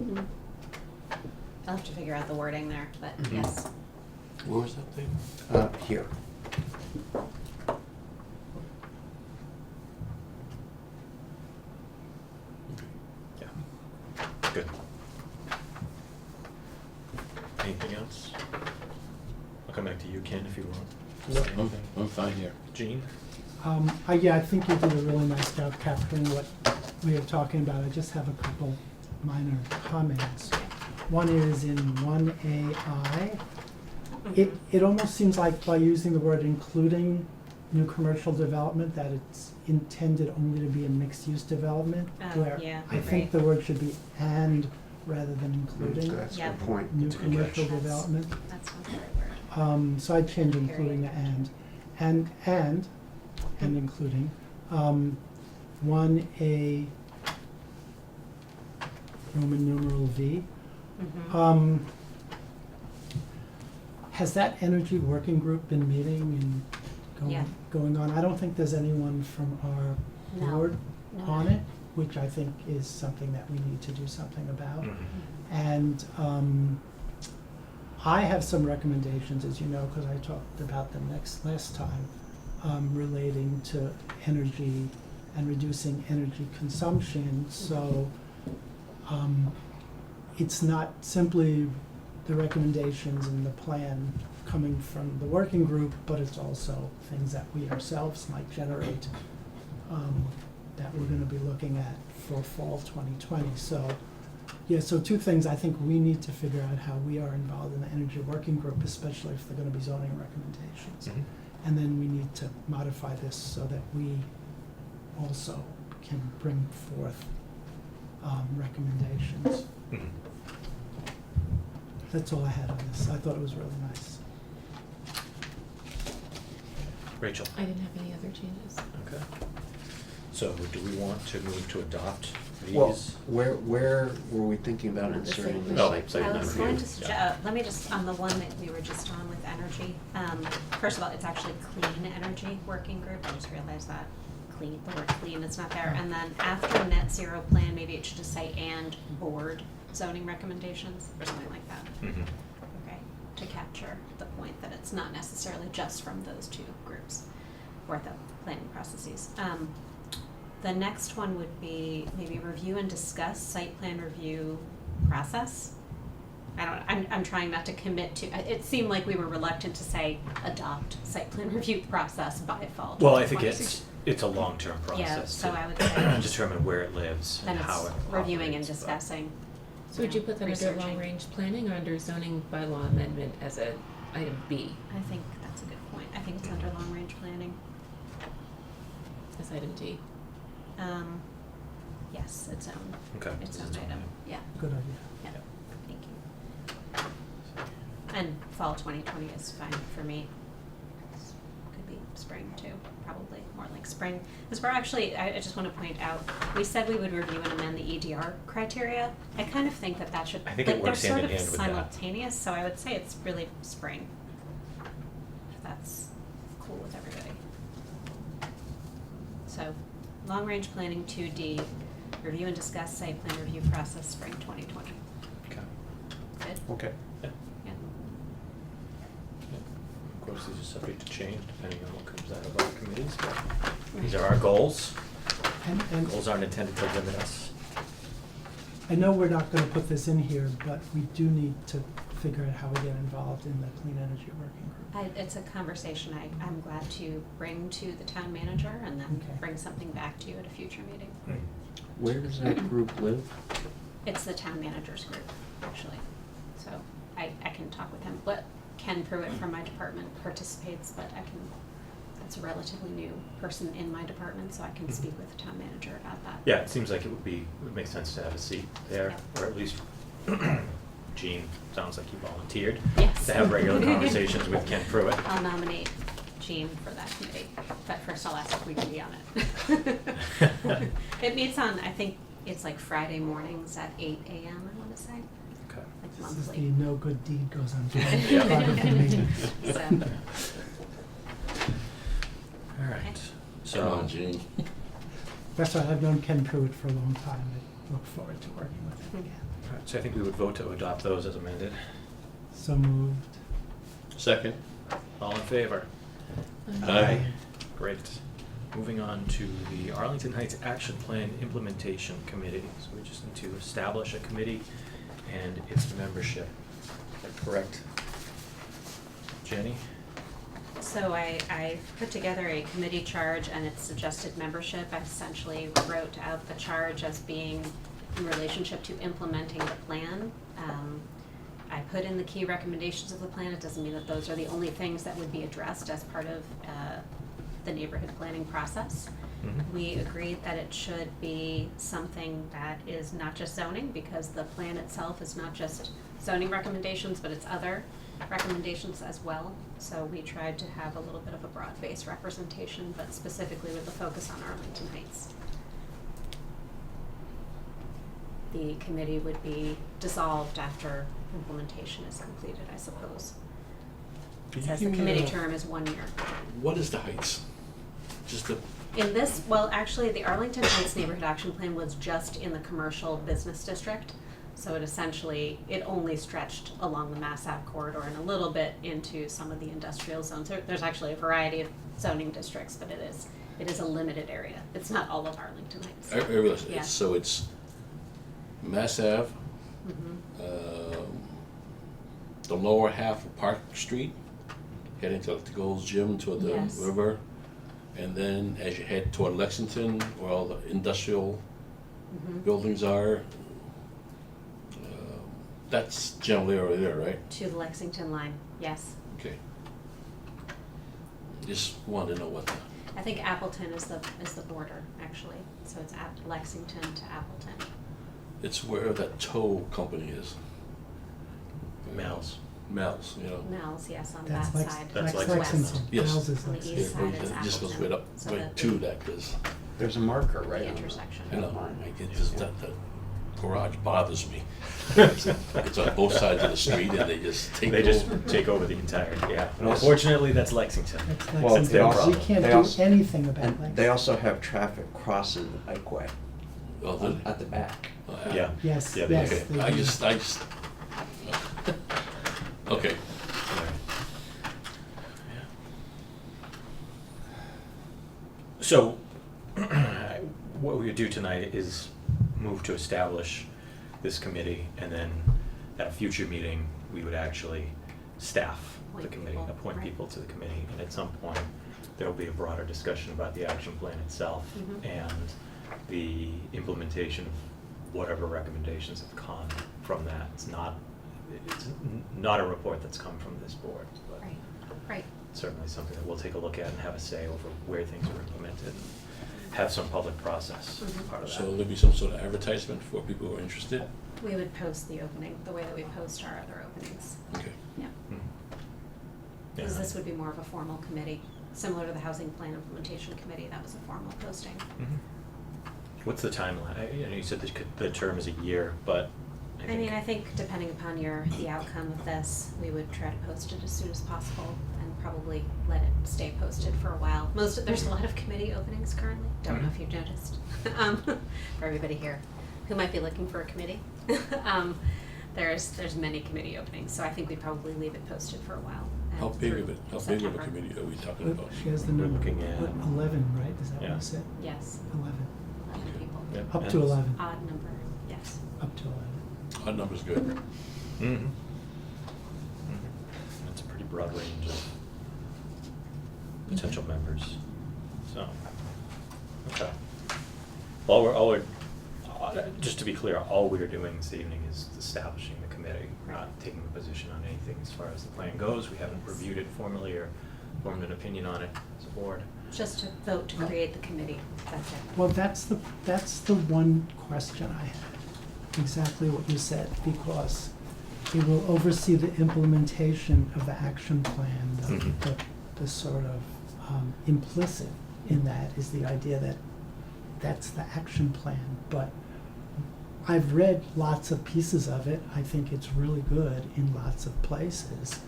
B: Mhm. I'll have to figure out the wording there, but
D: Mhm.
B: yes.
E: Where was that thing?
D: Here.
A: Yeah. Good. Anything else? I'll come back to you, Ken, if you want. Say anything.
E: I'm fine here.
A: Jean?
C: Yeah, I think you did a really nice job capturing what we were talking about. I just have a couple minor comments. One is in 1AI. It almost seems like by using the word including new commercial development, that it's intended only to be a mixed-use development.
B: Oh,
C: Where
B: yeah,
C: I think
B: right.
C: the word should be and rather than including
D: That's a
B: Yep.
D: good point.
C: new
A: That's a good catch.
C: commercial
B: That's-
C: development.
B: That's not the right word.
C: So I'd change including to
B: Period.
C: and including. 1A, Roman numeral V.
B: Mhm.
C: Has that energy working group been meeting and
B: Yeah.
C: going on? I don't think there's anyone from our
B: No.
C: board
B: No.
C: on it, which I think is something that we need to do something about.
A: Mhm.
C: And I have some recommendations, as you know, because I talked about them last time, relating to energy and reducing energy consumption. So it's not simply the recommendations and the plan coming from the working group, but it's also things that we ourselves might generate that we're going to be looking at for fall 2020. So, yeah, so two things. I think we need to figure out how we are involved in the energy working group, especially if they're going to be zoning recommendations.
A: Mhm.
C: And then we need to modify this so that we also can bring forth recommendations.
A: Mhm.
C: That's all I had on this. I thought it was really nice.
A: Rachel?
F: I didn't have any other changes.
A: Okay. So do we want to move to adopt these?
D: Well, where were we thinking about
F: The site
D: inserting
F: plan.
D: the
A: Oh,
D: site
A: site
B: I
D: plan
A: plan
B: was
A: review.
B: going to
A: Yeah.
B: suggest, let me just, on the one that we were just on with energy, first of all, it's actually clean energy working group, I just realized that, clean, the word clean is not there, and then after net zero plan, maybe it should just say and board zoning recommendations, or something like that,
A: Mhm.
B: okay, to capture the point that it's not necessarily just from those two groups, or the planning processes. The next one would be maybe review and discuss site plan review process. I'm trying not to commit to, it seemed like we were reluctant to say adopt site plan review process by fall.
A: Well, I think
B: 2026.
A: it's a long-term
B: Yeah,
A: process
B: so
A: to
B: I would say
A: determine where it lives
B: then
A: and how
B: it's
A: it
B: reviewing and
A: operates, but-
B: discussing.
F: So would you put that under
B: Researching.
F: long-range planning or under zoning bylaw amendment as a item B,
B: I think that's a good point. I think it's under long-range planning.
F: as item D?
B: Yes, its own,
A: Okay.
B: its
A: this
B: own
A: is
B: item, yeah,
C: Good idea.
B: yeah, thank you. And fall 2020 is fine for me. Could be spring too, probably more like spring. Because we're actually, I just want to point out, we said we would review and amend the EDR criteria. I kind of think that should,
A: I think it
B: like,
A: works
B: they're
A: hand
B: sort
A: in
B: of
A: hand with that.
B: simultaneous, so I would say it's really spring. If that's cool with everybody. So, long-range planning 2D, review and discuss site plan review process, spring 2020.
A: Okay.
B: Good?
D: Okay.
A: Yeah.
B: Yeah.
A: Of course, these are subject to change depending on what comes out of our committees, but these are our goals.
C: And
A: Goals aren't intended to limit us.
C: I know we're not gonna put this in here, but we do need to figure out how we get involved in the clean energy working group.
B: It's a conversation I'm glad to bring to the town manager and then
C: Okay.
B: bring something back to you at a future meeting.
D: Where does that group live?
B: It's the town manager's group, actually. So I can talk with him. But Ken Pruitt from my department participates, but that's a relatively new person in my department, so I can speak with the town manager about that.
A: Yeah, it seems like it would make sense to have a seat there,
B: Yeah.
A: or at least Jean, sounds like he volunteered
B: Yes.
A: to have regular conversations with Ken Pruitt.
B: I'll nominate Jean for that committee, but first I'll ask if we can be on it. It meets on, I think it's like Friday mornings at 8 a.m., I want to say,
A: Okay.
B: like
C: This is the
B: monthly.
C: no good deed goes unto
A: Yeah.
C: part of the meeting.
B: So,
A: All right,
B: Okay.
A: so.
E: Come on, Gene.
C: That's why I've known Ken Pruitt for a long time. I look forward to working with him again.
A: All right, so I think we would vote to adopt those as amended.
C: So moved.
E: Second?
A: All in favor?
E: Aye.
A: Great. Moving on to the Arlington Heights Action Plan Implementation Committee. So we just need to establish a committee and its membership. Is that correct? Jenny?
B: So I put together a committee charge and its suggested membership. I essentially wrote out the charge as being in relationship to implementing the plan. I put in the key recommendations of the plan. It doesn't mean that those are the only things that would be addressed as part of the neighborhood planning process.
A: Mhm.
B: We agreed that it should be something that is not just zoning, because the plan itself is not just zoning recommendations, but it's other recommendations as well. So we tried to have a little bit of a broad-based representation, but specifically with the focus on Arlington Heights. The committee would be dissolved after implementation is completed, I suppose.
E: Could
B: It
E: you
B: says the
E: give me
B: committee
E: a-
B: term is 1 year.
E: What is the Heights? Just the,
B: In this, well, actually, the Arlington Heights Neighborhood Action Plan was just in the commercial business district. So it essentially, it only stretched along the Mass Ave corridor and a little bit into some of the industrial zones. There's actually a variety of zoning districts, but it is a limited area. It's not all of Arlington Heights.
E: I realize,
B: Yeah.
E: so it's Mass Ave,
B: Mhm.
E: the lower half of Park Street, heading to the Gold's Gym toward the
B: Yes.
E: river, and then as you head toward Lexington, where all the industrial
B: Mhm.
E: buildings are, that's generally over there, right?
B: To the Lexington line, yes.
E: Okay. Just wanted to know what the,
B: I think Appleton is the border, actually. So it's Lexington to Appleton.
E: it's where that tow company is.
A: Mel's.
E: Mel's, you know.
B: Mel's, yes, on
C: That's
B: that
C: Lex-
B: side.
A: That's
C: Lex-
A: Lexington.
C: Lexington.
E: Yes.
C: Mel's is
B: On the
C: Lexington.
B: east side is
E: It just goes
B: Appleton.
E: right up,
B: So
E: right
B: the-
E: to that, because,
D: There's a marker right
B: The
D: on
B: intersection.
E: you know,
D: Mine.
E: I get just, that garage bothers me. It's on both sides of the street and they just take
A: They just
E: over.
A: take over the entire, yeah.
D: And also-
A: Unfortunately, that's Lexington.
C: That's
D: Well,
C: Lexington.
A: they
C: We
A: also-
C: can't
D: they
C: do
D: also-
C: anything about
D: And
C: Lexington.
D: they also have traffic crossing the bikeway
E: Oh, did they?
D: at the back.
A: Yeah.
C: Yes,
A: Yeah, they
C: yes.
A: do.
E: Okay,
C: they
E: I
C: do.
E: just, okay.
A: So, what we would do tonight is move to establish this committee, and then at a future meeting, we would actually staff the
B: Appoint
A: committee,
B: people,
A: appoint
B: right.
A: people to the committee, and at some point, there will be a broader discussion about the action plan itself
B: Mhm.
A: and the implementation of whatever recommendations have come from that. It's not a report that's come from this board, but
B: Right, right.
A: certainly something that we'll take a look at and have a say over where things are implemented, and have some public process
B: Mhm.
A: part of that.
E: So will there be some sort of advertisement for people who are interested?
B: We would post the opening, the way that we post our other openings.
E: Okay.
B: Yeah.
A: Mhm.
B: Because
A: Yeah.
B: this would be more of a formal committee, similar to the Housing Plan Implementation Committee, that was a formal posting.
A: Mhm. What's the timeline? You said the term is a year, but
B: I mean, I think depending upon the outcome of this, we would try to post it as soon as possible and probably let it stay posted for a while. There's a lot of committee openings currently, don't know if you've noticed, for everybody here who might be looking for a committee. There's many committee openings, so I think we'd probably leave it posted for a while. and
E: How big of
B: through
E: it, how big of a
B: September.
E: committee are we talking about?
C: She has the
A: We're
C: number,
A: looking at-
C: 11, right? Is that what
A: Yeah.
C: you said?
B: Yes,
C: 11.
B: 11 people.
A: Yep.
C: Up to 11.
B: Odd number, yes.
C: Up to 11.
E: Odd number's good.
A: Mhm. Mhm. That's a pretty broad range of potential members, so, okay. Just to be clear, all we're doing this evening is establishing the committee, not taking a position on anything as far as the plan goes. We haven't reviewed it formally or formed an opinion on it as a board.
B: Just to vote to create the committee, that's it.
C: Well, that's the one question I had, exactly what you said, because it will oversee the implementation of the action plan.
A: Mhm.
C: The sort of implicit in that is the idea that that's the action plan, but I've read lots of pieces of it. I think it's really good in lots of places.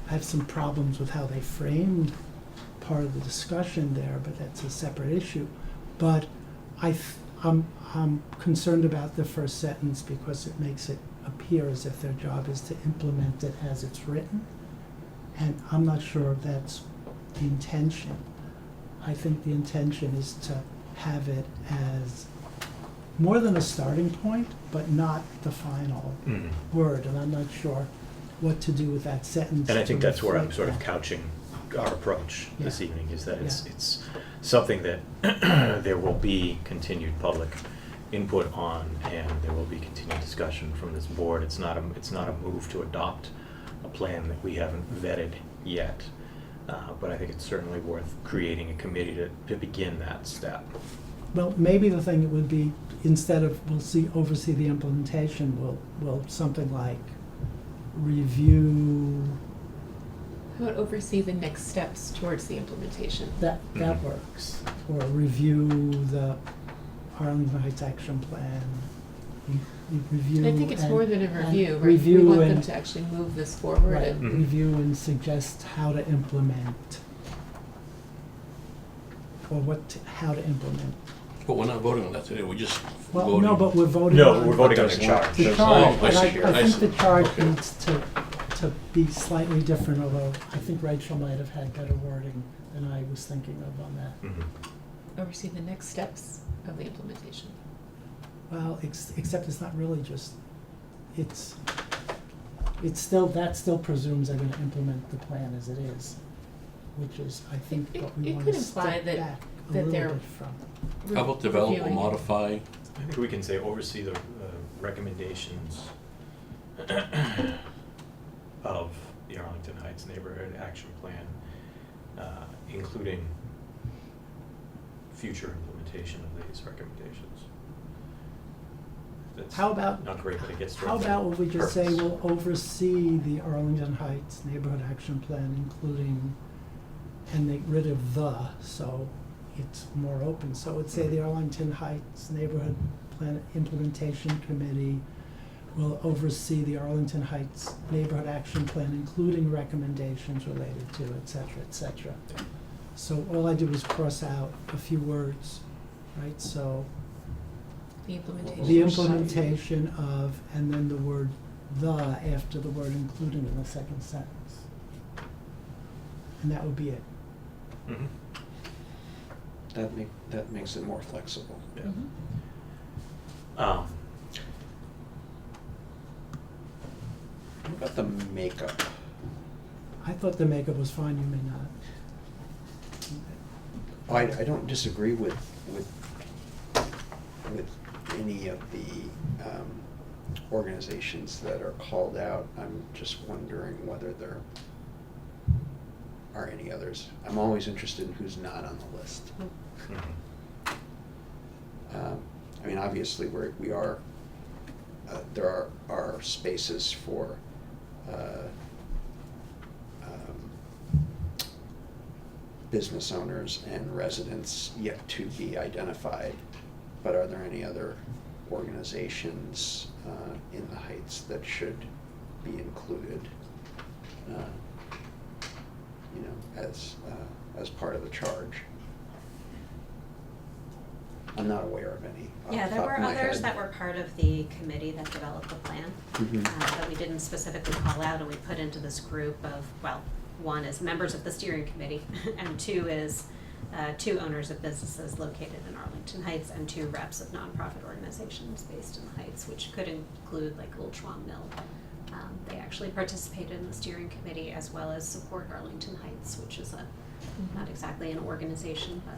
C: I have some problems with how they framed part of the discussion there, but that's a separate issue. But I'm concerned about the first sentence because it makes it appear as if their job is to implement it as it's written. And I'm not sure if that's the intention. I think the intention is to have it as more than a starting point, but not the final
A: Mhm.
C: word. And I'm not sure what to do with that sentence.
A: And I think
C: to
A: that's where I'm
C: reflect
A: sort of
C: that.
A: couching our approach this
C: Yeah.
A: evening, is that
C: Yeah.
A: it's something that there will be continued public input on, and there will be continued discussion from this board. It's not a move to adopt a plan that we haven't vetted yet, but I think it's certainly worth creating a committee to begin that step.
C: Well, maybe the thing it would be, instead of oversee the implementation, will something like review,
F: How about oversee the next steps towards the implementation?
C: that
A: Mhm.
C: works. Or review the Arlington Heights Action Plan, review.
F: I think it's
C: and-
F: more than a
C: and
F: review, right?
C: Review
F: We want them
C: and-
F: to actually move this forward
C: Right,
F: and
A: Mhm.
C: review and suggest how to implement, or how to implement.
E: But we're not voting on that today, we're just
C: Well,
E: voting.
C: no, but we're voting
A: No,
C: on.
A: we're voting on the
D: There's
A: charge.
D: one-
C: The
D: there's
C: charge,
E: Oh, I
C: and
E: see,
C: I
E: I
C: think
E: see.
C: the charge
E: Okay.
C: needs to be slightly different, although I think Rachel might have had better wording than I was thinking of on that.
A: Mhm.
F: oversee the next steps of the implementation.
C: Well, except it's not really just, it's still, that still presumes they're gonna implement the plan as it is, which is, I think,
F: It-
C: what we
F: it
C: wanna
F: could imply
C: step
F: that-
C: back a
F: that
C: little
F: they're
C: bit from.
E: How about develop or
F: Reviewing.
E: modify?
A: I think we can say oversee the recommendations of the Arlington Heights Neighborhood Action Plan, including future implementation of these recommendations. That's
C: How about,
A: not great, but it gets
C: how
A: towards
C: about
A: the
C: what we just say,
A: purpose.
C: we'll oversee the Arlington Heights Neighborhood Action Plan, including, and get rid of the, so it's more open. So it'd say the Arlington Heights Neighborhood Plan Implementation Committee will oversee the Arlington Heights Neighborhood Action Plan, including recommendations related to, et cetera, et cetera. So all I did was cross out a few words, right? So
F: The implementation.
C: the implementation of, and then the word the after the word including in the second sentence. And that would be it.
A: Mhm.
D: That makes it more flexible.
A: Yeah.
F: Mhm.
D: What about the makeup?
C: I thought the makeup was fine, you may not.
D: I don't disagree with any of the organizations that are called out. I'm just wondering whether there are any others. I'm always interested in who's not on the list.
A: Mhm.
D: I mean, obviously, we are, there are spaces for business owners and residents yet to be identified, but are there any other organizations in the Heights that should be included, as part of the charge? I'm not aware of any off
B: Yeah,
D: the
B: there
D: top
B: were
D: of my
B: others
D: head.
B: that were part of the committee that developed the plan,
D: Mhm.
B: that we didn't specifically call out and we put into this group of, well, one is members of the steering committee, and two is two owners of businesses located in Arlington Heights, and two reps of nonprofit organizations based in the Heights, which could include like Old Schwam Mill. They actually participated in the steering committee as well as Support Arlington Heights, which is not exactly an organization, but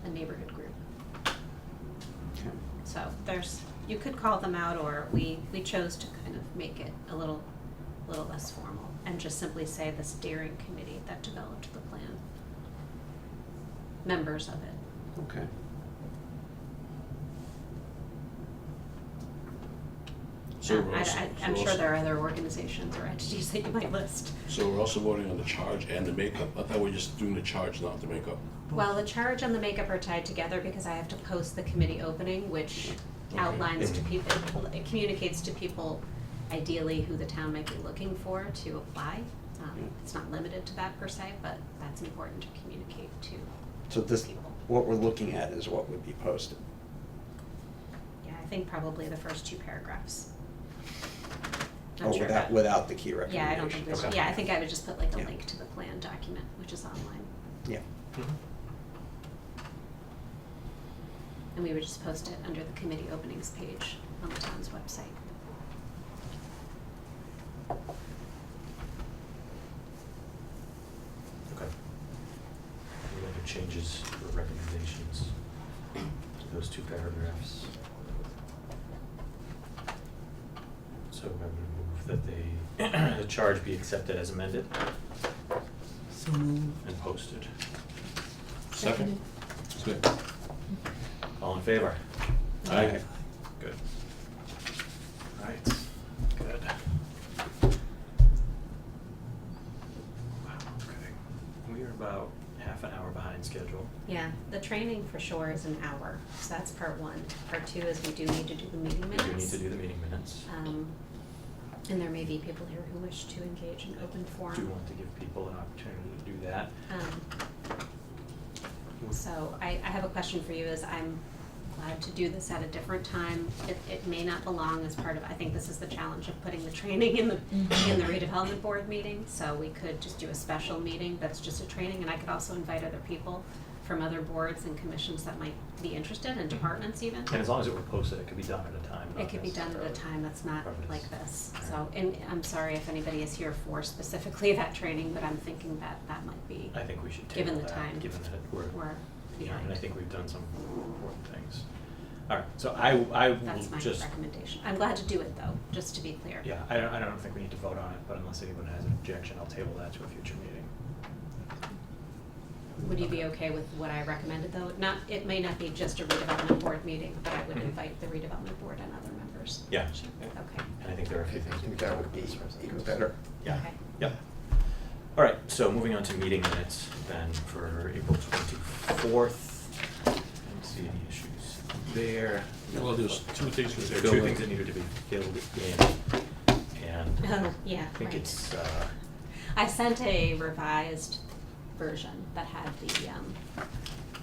B: a neighborhood group.
D: Okay.
B: So you could call them out, or we chose to kind of make it a little less formal and just simply say the steering committee that developed the plan. Members of it.
D: Okay.
E: So we're also-
B: I'm
E: so
B: sure
E: also-
B: there are other organizations or entities that you might list.
E: So we're also voting on the charge and the makeup? I thought we were just doing the charge, not the makeup.
B: Well, the charge and the makeup are tied together because I have to post the committee opening, which outlines to people, it communicates to people ideally who the town might be looking for to apply. It's not limited to that per se, but that's important to communicate to
D: So this,
B: people.
D: what we're looking at is what would be posted.
B: Yeah, I think probably the first two paragraphs. Not sure
D: Without,
B: about-
D: without the key recommendations.
B: Yeah, I don't think there's,
D: Okay.
B: yeah, I think I would just put like a
D: Yeah.
B: link to the plan document, which is online.
D: Yeah.
A: Mhm.
B: And we would just post it under the committee openings page on the town's website.
A: Okay. Any other changes or recommendations to those two paragraphs? So I would move that the charge be accepted as amended
C: So moved.
A: and posted.
E: Second? Good.
A: All in favor?
E: Aye.
A: Good. Right, good. Wow, okay. We are about half an hour behind schedule.
B: Yeah, the training for sure is an hour, so that's part one. Part two is we do need to do the meeting
A: We
B: minutes.
A: do need to do the meeting minutes.
B: And there may be people here who wish to engage in open forum.
A: Do want to give people an opportunity to do that.
B: So I have a question for you, is I'm glad to do this at a different time. It may not belong as part of, I think this is the challenge of putting the training in the redevelopment board meeting. So we could just do a special meeting that's just a training, and I could also invite other people from other boards and commissions that might be interested, and departments even.
A: And as long as it were posted, it could be done at a time.
B: It
A: not
B: could be done at a
A: necessarily
B: time that's not
A: preface.
B: like this. So, and I'm sorry if anybody is here for specifically that training, but I'm thinking that that might be,
A: I think we should table
B: given the
A: that,
B: time,
A: given that we're
B: we're
A: behind. And I
B: behind.
A: think we've done some important things. All right, so I will
B: That's my
A: just,
B: recommendation. I'm glad to do it though, just to be clear.
A: yeah, I don't think we need to vote on it, but unless anyone has an objection, I'll table that to a future meeting.
B: Would you be okay with what I recommended though? Not, it may not be just a redevelopment board meeting, but I would
A: Mhm.
B: invite the redevelopment board and other members.
A: Yeah.
B: Okay.
A: And I think there are a few
D: I
A: things.
D: think
A: we
D: that
A: can
D: would
A: talk
D: be
A: about as far as that
D: even
A: goes.
D: better.
A: Yeah,
B: Okay.
A: yep. All right, so moving on to meeting minutes then for April 24th. I don't see any issues there.
E: Well, there's two things to
A: There are
E: fill
A: two
E: in.
A: things that needed to be filled in, and
B: Yeah,
A: I think
B: right.
A: it's,
B: I sent a revised version that had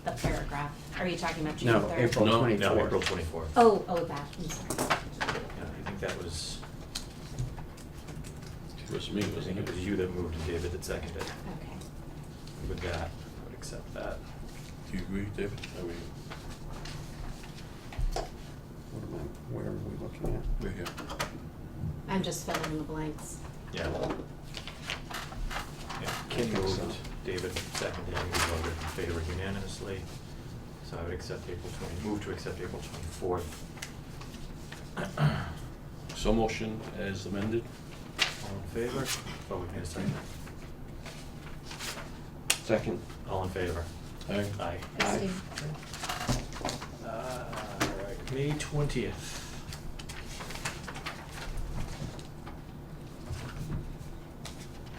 B: the paragraph. Are you talking about June
D: No,
B: 3rd?
D: April
E: No,
D: 24th.
A: no, April 24th.
B: Oh, that, I'm sorry.
A: Yeah, I think that was,
E: It was me,
A: I
E: wasn't
A: think it
E: it?
A: was you that moved and David that seconded.
B: Okay.
A: With that, I would accept that.
E: Do you agree, David? I mean,
D: Where are we looking at?
E: we're here.
B: I'm just filling in the blanks.
A: Yeah. Yeah, Kim
D: Okay,
A: moved,
D: so-
A: David seconded, and we voted in favor unanimously. So I would accept move to accept April 24th.
E: So motion as amended?
A: All in favor? Oh, we need a second.
D: Second.
A: All in favor?
E: Aye.
A: Aye.
F: Abstain.
A: All right, May 20th.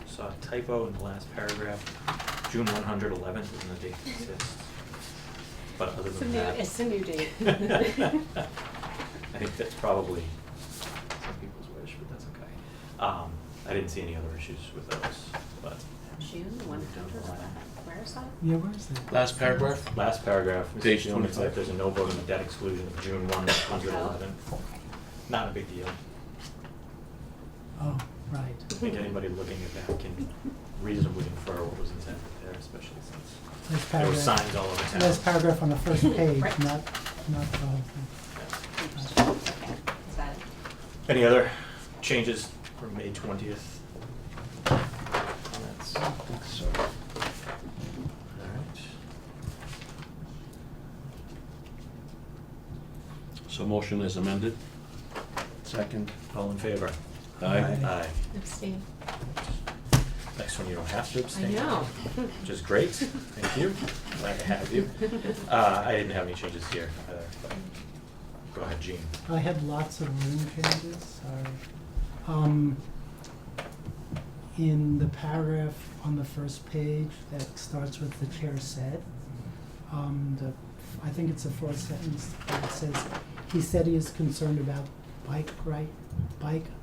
A: Saw a typo in the last paragraph. June 111th isn't the date that exists. But other than that.
B: It's a new date.
A: I think that's probably some people's wish, but that's okay. I didn't see any other issues with those, but.
B: June 100, where is that?
C: Yeah, where is that?
E: Last paragraph?
A: Last paragraph,
E: Page
A: Mr. Chairman,
E: 25.
A: there's a no vote on the debt exclusion of June 111. Not a big deal.
C: Oh, right.
A: I think anybody looking at that can reasonably infer what was intended there, especially since
C: Last
A: there were
C: paragraph.
A: signs all over town.
C: Last paragraph on the first page,
B: Right.
C: not the whole thing.
B: Interesting. Okay, is that it?
A: Any other changes from May 20th? Comments?
D: I think so.
A: All right.
E: So motion as amended?
D: Second.
A: All in favor?
D: Aye.
A: Aye.
F: Abstain.
A: Next one, you don't have to
F: I
A: abstain.
F: know.
A: Which is great, thank you, glad to have you. I didn't have any changes here either, but go ahead, Jean.
C: I had lots of room changes, sorry. In the paragraph on the first page that starts with "the chair said," I think it's the fourth sentence, that says, "He said he is concerned about bike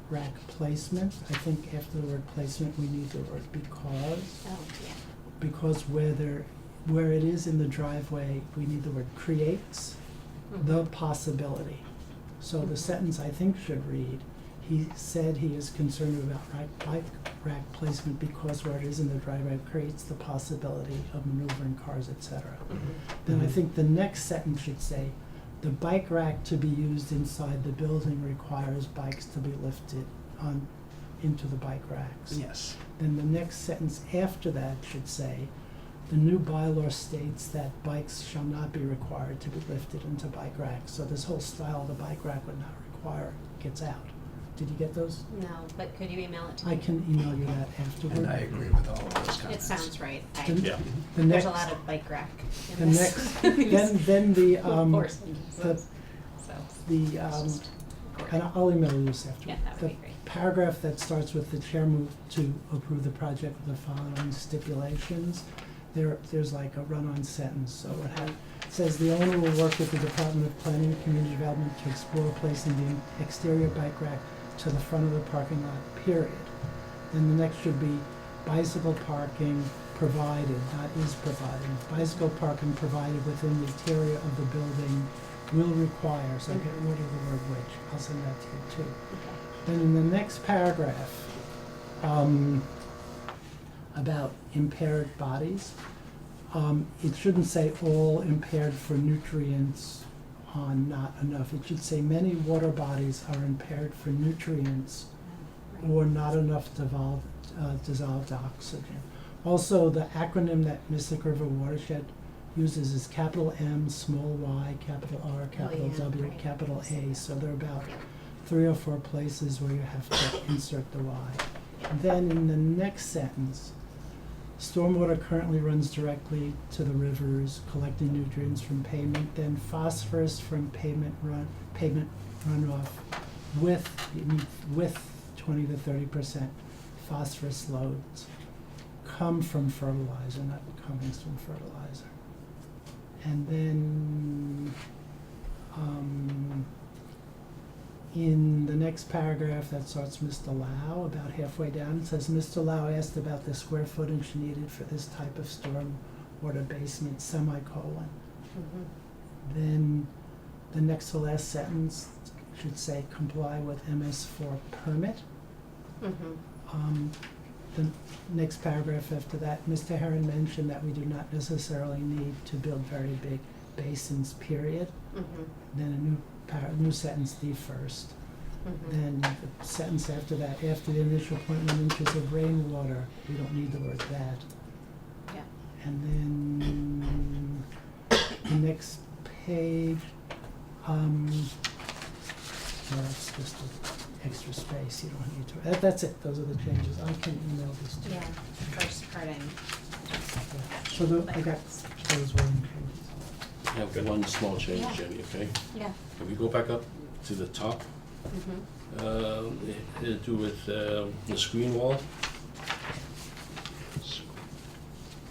C: rack placement." I think after the word placement, we need the word because.
B: Oh, yeah.
C: Because where it is in the driveway, we need the word creates the possibility. So the sentence, I think, should read, "He said he is concerned about bike rack placement because where it is in the driveway creates the possibility of maneuvering cars, etc." Then I think the next sentence should say, "The bike rack to be used inside the building requires bikes to be lifted into the bike racks."
D: Yes.
C: Then the next sentence after that should say, "The new bylaw states that bikes shall not be required to be lifted into bike racks." So this whole style of the bike rack would not require gets out. Did you get those?
B: No, but could you email it to me?
C: I can email you that afterward.
D: And I agree with all of those
B: It
D: comments.
B: sounds right.
C: The-
A: Yeah.
C: The
B: There's
C: next,
B: a lot of bike rack
C: the
B: in
C: next,
B: this.
C: then the,
B: Four
C: the,
B: sentences. So,
C: the,
B: it's just
C: and I'll email you this afterward.
B: Yeah, that would be great.
C: The paragraph that starts with "the chair moved to approve the project with the following stipulations," there's like a run-on sentence, so it says, "The owner will work with the Department of Planning and Community Development to explore placing the exterior bike rack to the front of the parking lot, period." Then the next should be bicycle parking provided, not is provided. Bicycle parking provided within the interior of the building will require, so I get rid of the word which, I'll send that to you too.
B: Okay.
C: Then in the next paragraph, about impaired bodies, it shouldn't say all impaired for nutrients on not enough. It should say many water bodies are impaired for nutrients or not enough dissolved oxygen. Also, the acronym that Mystic River Watershed uses is capital M, small y, capital R, capital
B: yeah,
C: W,
B: right.
C: capital A. So there are about 3 or 4 places where you have to insert the y. And then in the next sentence, stormwater currently runs directly to the rivers, collecting nutrients from pavement. Then phosphorus from pavement runoff with 20 to 30% phosphorus loads come from fertilizer, not coming from fertilizer. And then in the next paragraph that starts Mr. Lau, about halfway down, it says, "Mr. Lau asked about the square footage needed for this type of storm water basement, semicolon." Then the next to last sentence should say, "comply with MS4 permit." the next paragraph after that, Mr. Herron mentioned that we do not necessarily need to build very big basins, period. Then a new sentence, the first. Then the sentence after that, after the initial 0.1 inches of rainwater, we don't need the word that.
B: Yeah.
C: And then the next page, well, that's just an extra space, you don't need to, that's it, those are the changes, I can email this to you.
B: Yeah, first parting.
C: So I got those one changes.
E: I have one small change,
B: Yeah.
E: Jenny, okay?
B: Yeah.
E: If we go back up to the top, it had to do with the screen wall.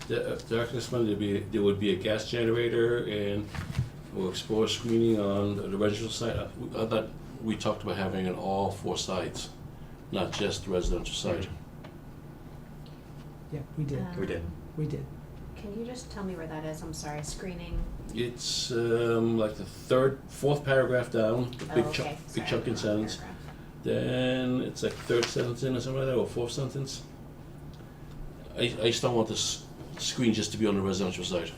E: The darkness one, there would be a gas generator and we'll explore screening on the residential side. I thought we talked about having it on all 4 sides, not just the residential side.
C: Yeah, we did,
A: We did.
C: we did.
B: Can you just tell me where that is? I'm sorry, screening.
E: It's like the 4th paragraph down, the
B: Oh,
E: big
B: okay.
E: chunk,
B: Sorry,
E: big chunking
B: wrong
E: sentence.
B: paragraph.
E: Then it's like 3rd sentence in or something like that, or 4th sentence. I just don't want this screen just to be on the residential side.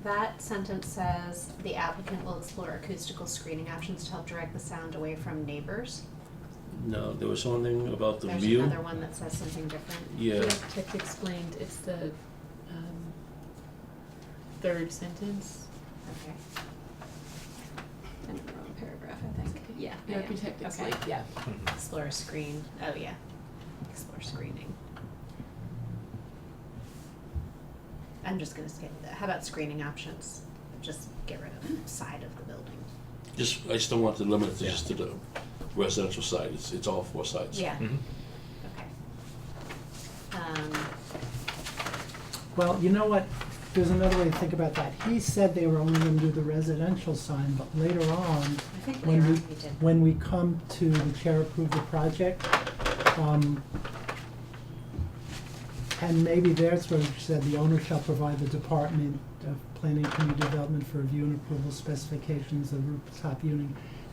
B: That sentence says, the applicant will explore acoustical screening options to help direct the sound away from neighbors.
E: No, there was something about the
B: There's
E: view.
B: another one that says something different.
E: Yeah,
F: The architect explained it's the 3rd sentence.
B: Okay. I'm in the wrong paragraph, I think. Yeah.
F: The
B: I am.
F: architect
B: Okay.
F: explained, yeah.
B: Explore screen, oh yeah, explore screening. I'm just gonna skip that. How about screening options? Just get rid of side of the building.
E: I just don't want to limit it
A: Yeah.
E: just to the residential side. It's all 4 sides.
B: Yeah,
A: Mhm.
B: okay.
C: Well, you know what, there's another way to think about that. He said they were only gonna do the residential sign, but later on,
B: I think
C: when
B: later
C: we,
B: on we did.
C: when we come to the chair approved the project, and maybe there's where we said the owner shall provide the Department of Planning and Community Development for review and approval specifications of rooftop unit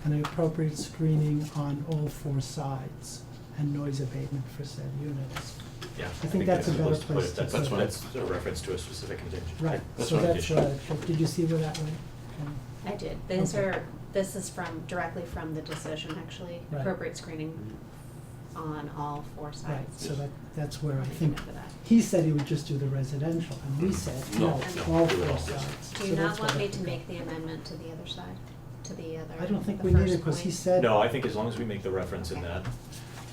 C: and appropriate screening on all 4 sides and noise abatement for said units.
A: Yeah.
C: I think that's a better
A: supposed to put
C: place
A: it.
C: to
A: That's
C: put it.
A: That's a reference to a specific condition.
C: Right,
A: That's
C: so
A: one
C: that's,
A: condition.
C: did you see where that went?
B: I did. These
C: Okay.
B: are, this is directly from the decision, actually.
C: Right.
B: Appropriate screening on all 4 sides.
C: Right, so that's where I
B: I'll make a
C: think,
B: note of that.
C: he said he would just do the residential, and we said,
E: No,
C: no,
A: no,
C: all
A: do it
C: 4
A: all.
C: sides.
B: Do
C: So
B: you
C: that's
B: not want
C: where I
B: me to
C: think
B: make the amendment to the other side, to the other?
C: I don't think
B: the
C: we need
B: first
C: it, because he
B: point?
C: said.
A: No, I think as long as we make the reference in that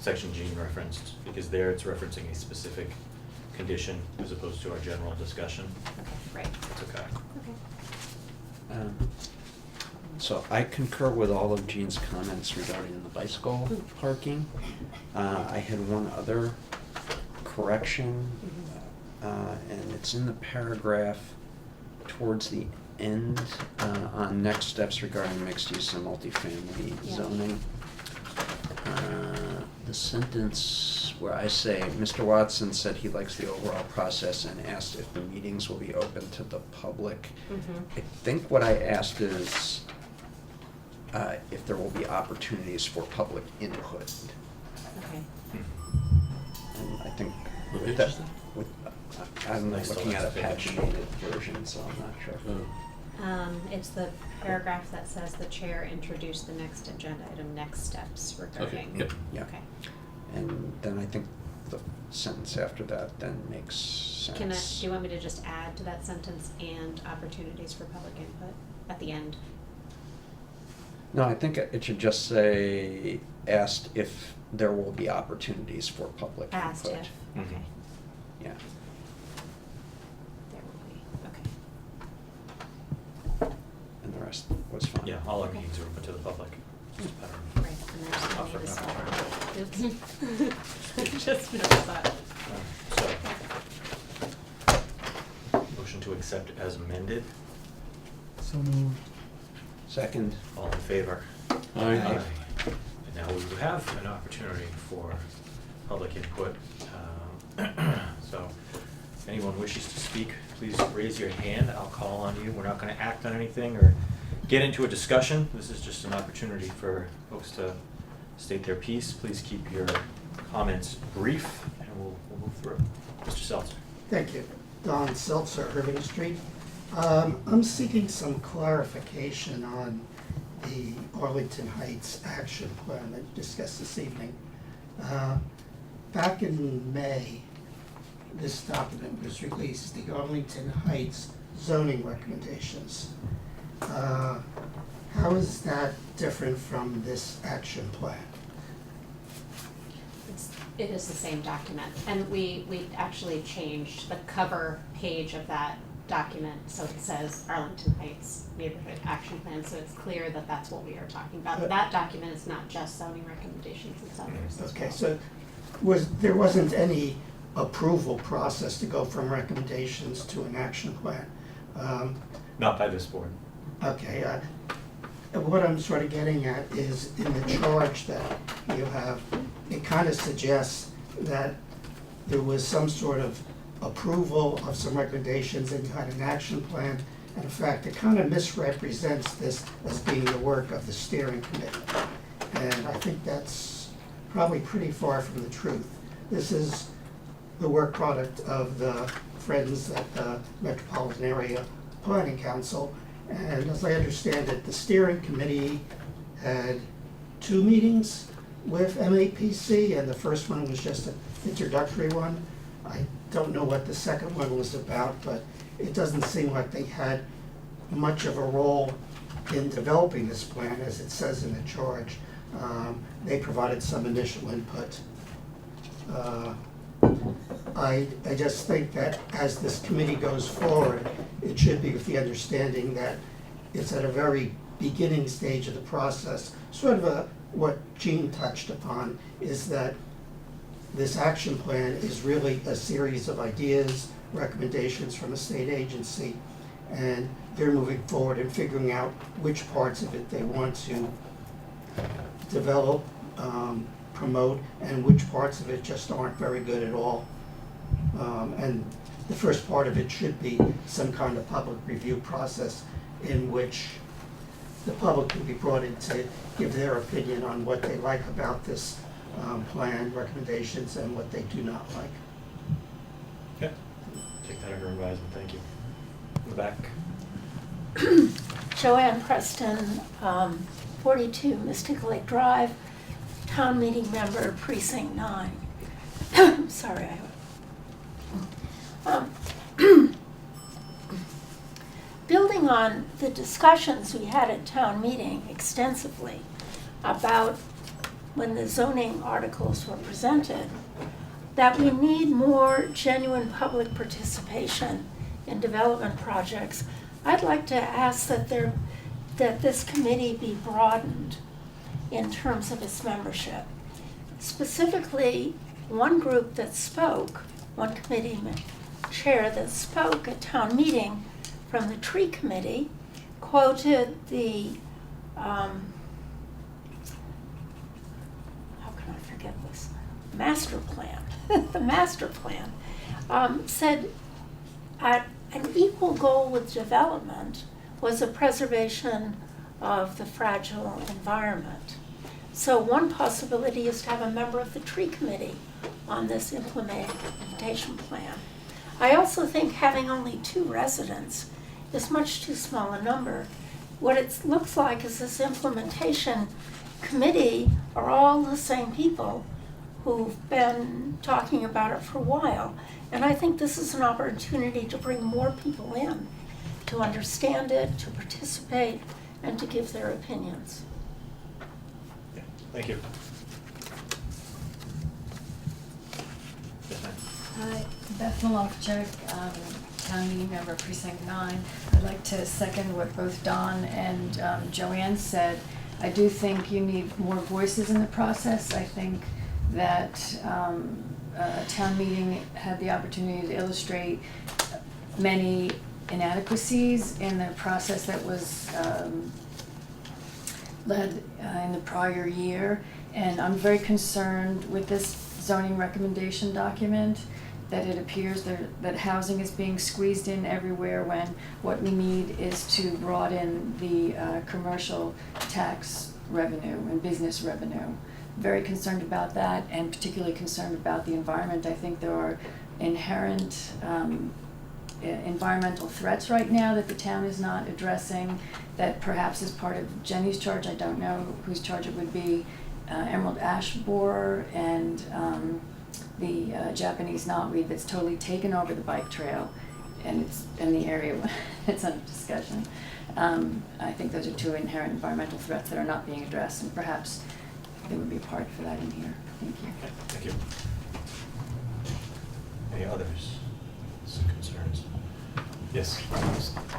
A: section Gene referenced, because there it's referencing a specific condition as opposed to our general discussion,
B: Okay, right,
A: it's okay.
B: okay.
D: So I concur with all of Gene's comments regarding the bicycle parking. I had one other correction, and it's in the paragraph towards the end, on next steps regarding mixed use and multifamily
B: Yeah.
D: zoning. The sentence where I say, Mr. Watson said he likes the overall process and asked if the meetings will be open to the public. I think what I asked is if there will be opportunities for public input.
B: Okay.
D: And I think
E: What
D: with
E: page
D: that,
E: is that?
D: with, I'm
A: Nice to
D: looking at a
A: have that page.
D: paginated version, so I'm not sure.
B: It's the paragraph that says the chair introduced the next agenda item, next steps regarding.
E: Yep.
D: Yeah.
B: Okay.
D: And then I think the sentence after that then makes sense.
B: Do you want me to just add to that sentence and opportunities for public input at the end?
D: No, I think it should just say, asked if there will be opportunities for public input.
B: Asked if,
A: Mhm.
B: okay,
D: Yeah.
B: there will be, okay.
D: And the rest was fine.
A: Yeah, all our
B: Okay.
A: meetings are open to the public. Just a pattern.
B: Right, and there's the
A: I'll
B: name
A: figure
B: spell. Oops. Just noticed that.
A: So, motion to accept as amended,
C: So moved.
D: Second.
A: all in favor?
E: Aye.
A: And now we will have an opportunity for public input. So, if anyone wishes to speak, please raise your hand, I'll call on you. We're not gonna act on anything or get into a discussion. This is just an opportunity for folks to state their piece. Please keep your comments brief, and we'll move through. Mr. Seltzer.
G: Thank you. Don Seltzer, Irving Street. I'm seeking some clarification on the Arlington Heights action plan that you discussed this evening. Back in May, this document was released, the Arlington Heights zoning recommendations. How is that different from this action plan?
B: It is the same document, and we actually changed the cover page of that document, so it says Arlington Heights Neighborhood Action Plan, so it's clear that that's what we are talking about. That document is not just zoning recommendations, it's others as
G: Okay,
B: well.
G: so there wasn't any approval process to go from recommendations to an action plan?
A: Not by this board.
G: Okay, what I'm sort of getting at is in the charge that you have, it kind of suggests that there was some sort of approval of some recommendations and you had an action plan. And in fact, it kind of misrepresents this as being the work of the steering committee. And I think that's probably pretty far from the truth. This is the work product of the friends at the Metropolitan Area Planning Council. And as I understand it, the steering committee had 2 meetings with MAPC, and the first one was just an introductory one. I don't know what the second one was about, but it doesn't seem like they had much of a role in developing this plan, as it says in the charge. They provided some initial input. I just think that as this committee goes forward, it should be with the understanding that it's at a very beginning stage of the process. Sort of what Jean touched upon is that this action plan is really a series of ideas, recommendations from a state agency, and they're moving forward and figuring out which parts of it they want to develop, promote, and which parts of it just aren't very good at all. And the first part of it should be some kind of public review process in which the public can be brought in to give their opinion on what they like about this plan, recommendations, and what they do not like.
A: Okay. Take that under advisement. Thank you. In the back.
H: Joanne Preston, 42 Mystic Lake Drive, town meeting member, precinct 9. Sorry, building on the discussions we had at town meeting extensively about when the zoning articles were presented, that we need more genuine public participation in development projects. I'd like to ask that this committee be broadened in terms of its membership. Specifically, one group that spoke, one committee chair that spoke at town meeting from the tree committee, quoted the, how can I forget this, master plan, the master plan, said an equal goal with development was a preservation of the fragile environment. So one possibility is to have a member of the tree committee on this implementation plan. I also think having only 2 residents is much too small a number. What it looks like is this implementation committee are all the same people who've been talking about it for a while. And I think this is an opportunity to bring more people in, to understand it, to participate, and to give their opinions.
A: Yeah. Thank you. Yes, ma'am.
I: Hi, Beth Malofchek, town meeting member, precinct 9. I'd like to second what both Don and Joanne said. I do think you need more voices in the process. I think that town meeting had the opportunity to illustrate many inadequacies in the process that was led in the prior year. And I'm very concerned with this zoning recommendation document that it appears that housing is being squeezed in everywhere when what we need is to broaden the commercial tax revenue and business revenue. very concerned about that, and particularly concerned about the environment. I think there are inherent environmental threats right now that the town is not addressing, that perhaps is part of Jenny's charge. I don't know whose charge it would be. Emerald ash borer and the Japanese knotweed that's totally taken over the bike trail, and it's in the area it's under discussion. I think those are two inherent environmental threats that are not being addressed, and perhaps there would be a part for that in here. Thank you.
A: Okay, thank you. Any others? Concerns? Yes.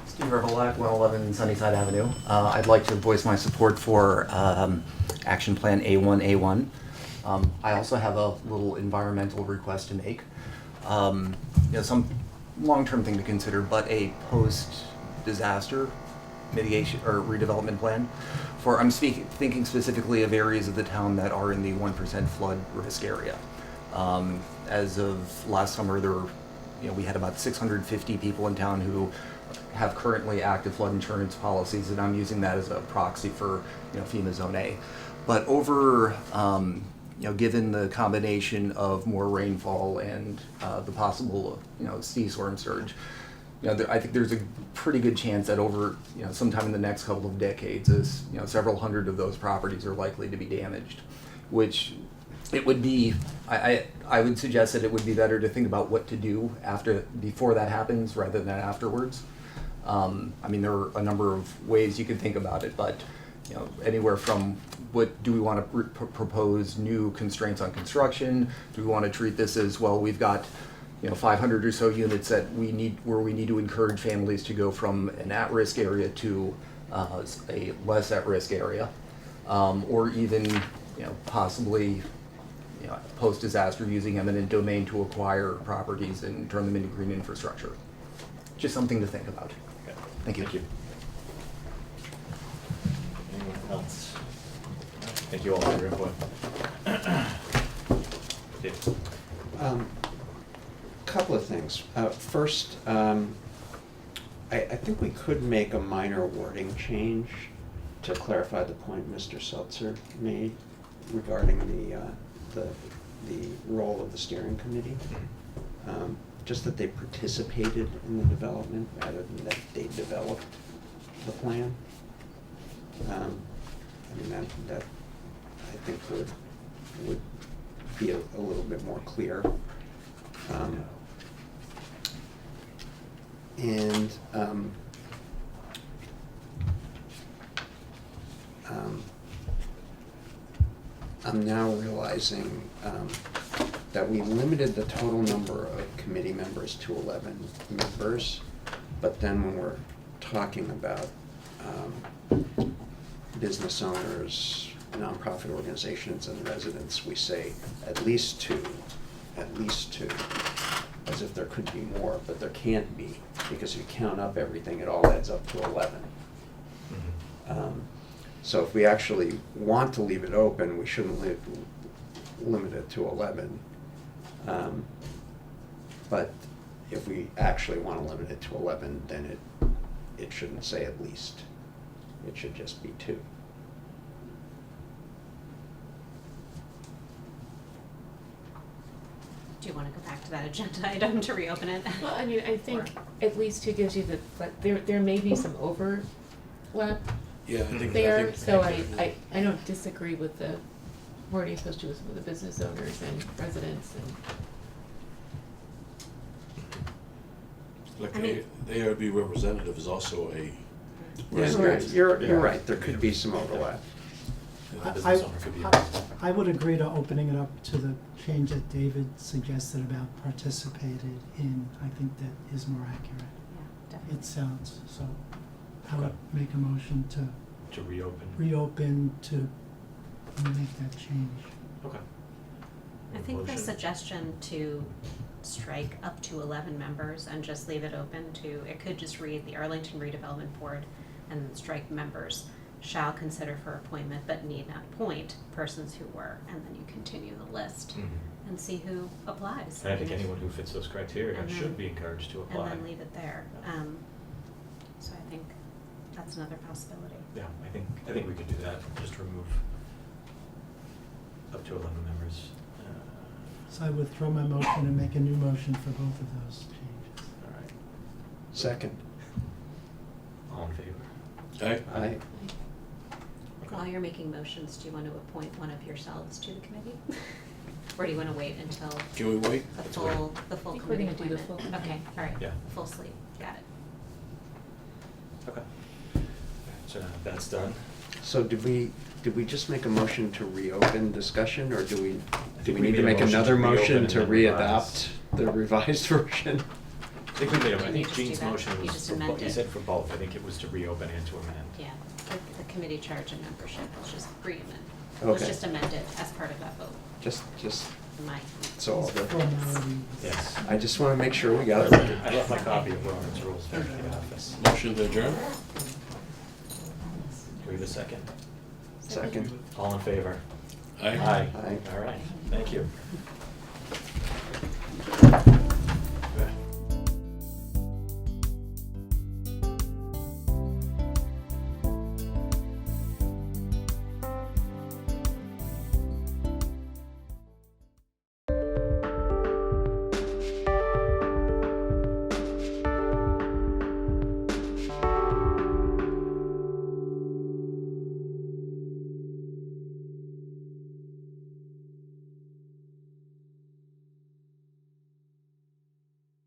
J: Steve Verbalak, 111 Sunnyside Avenue. I'd like to voice my support for Action Plan A1A1. I also have a little environmental request to make. Some long-term thing to consider, but a post-disaster mitigation or redevelopment plan. I'm thinking specifically of areas of the town that are in the 1% flood risk area. As of last summer, we had about 650 people in town who have currently active flood insurance policies, and I'm using that as a proxy for FEMA Zone A. But over, given the combination of more rainfall and the possible, sea storm surge, I think there's a pretty good chance that over, sometime in the next couple of decades, several hundred of those properties are likely to be damaged, which it would be, I would suggest that it would be better to think about what to do before that happens rather than afterwards. There are a number of ways you could think about it, but anywhere from what do we want to propose new constraints on construction? Do we want to treat this as, well, we've got 500 or so units that we need to encourage families to go from an at-risk area to a less at-risk area, or even possibly post-disaster using eminent domain to acquire properties and turn them into green infrastructure. Just something to think about.
A: Okay.
J: Thank you.
A: Thank you. Anyone else? Thank you all for your input. Dave.
D: Couple of things. First, I think we could make a minor wording change to clarify the point Mr. Seltzer made regarding the role of the steering committee. Just that they participated in the development rather than that they developed the plan. That I think would be a little bit more clear. I'm now realizing that we limited the total number of committee members to 11 members, but then when we're talking about business owners, nonprofit organizations, and residents, we say at least two, as if there could be more, but there can't be, because if you count up everything, it all adds up to 11.
A: Mm-hmm.
D: So if we actually want to leave it open, we shouldn't limit it to 11. But if we actually want to limit it to 11, then it shouldn't say at least. It should just be 2.
B: Do you want to go back to that agenda item to reopen it?
F: Well, I think at least 2 gives you there may be some overlap
E: Yeah, I think
F: there, so
E: I think-
F: I don't disagree with the wording, especially with some of the business owners and residents and.
E: Like
B: I mean-
E: the ARB representative is also a
D: Yeah,
E: resident.
D: you're right, there could be some overlap.
A: And the business owner could be
C: I would agree to opening it up to the change that David suggested about participated in. I think that is more accurate.
B: Yeah, definitely.
C: It sounds, so I would
A: Okay.
C: make a motion to reopen to make that change.
A: Okay.
B: I think the
A: Motion.
B: suggestion to strike up to 11 members and just leave it open to, it could just read the Arlington Redevelopment Board and then strike members shall consider for appointment but need not appoint persons who were, and then you continue the list
A: Mhm.
B: and see who applies.
A: And I think anyone who fits those criteria
B: And
A: should
B: then-
A: be encouraged to apply.
B: And then leave it there. So I think that's another possibility.
A: Yeah, I think we could do that, just remove up to 11 members.
C: So I withdraw my motion and make a new motion for both of those changes.
A: All right.
D: Second.
A: All in favor?
D: Aye.
B: While you're making motions, do you want to appoint one of yourselves to the committee? Or do you want to wait until
E: Can we wait?
B: the
A: Let's wait.
B: full
F: I think we're
B: committee
F: gonna do the
B: appointment?
F: full
B: Okay,
F: committee.
B: all right.
A: Yeah.
B: Full slate, got it.
A: Okay. So now that's done.
D: So did we just make a motion to reopen discussion, or do we
A: think we
D: need to
A: made a
D: make
A: motion to
D: another
A: reopen
D: motion
A: and
D: to
A: then revise.
D: readopt the revised version?
A: I think we made
B: You
A: I think
B: just do
A: Gene's
B: that.
A: motion
B: You
A: was
B: just
A: for
B: amend
A: both. He
B: it.
A: said for both. I think it was to reopen and to amend.
B: Yeah, the committee charge and membership, let's just re-amend. Let's
D: Okay.
B: just amend it as part of that vote,
D: Just
B: my.
D: so all the,
C: Formality.
A: Yes.
D: I just want to make sure we got
A: I
D: it.
A: left my copy of Robert's rules back in the office.
E: Motion to adjourn?
A: Do we have a second?
D: Second.
A: All in favor?
E: Aye.
D: Aye.
A: All right, thank you.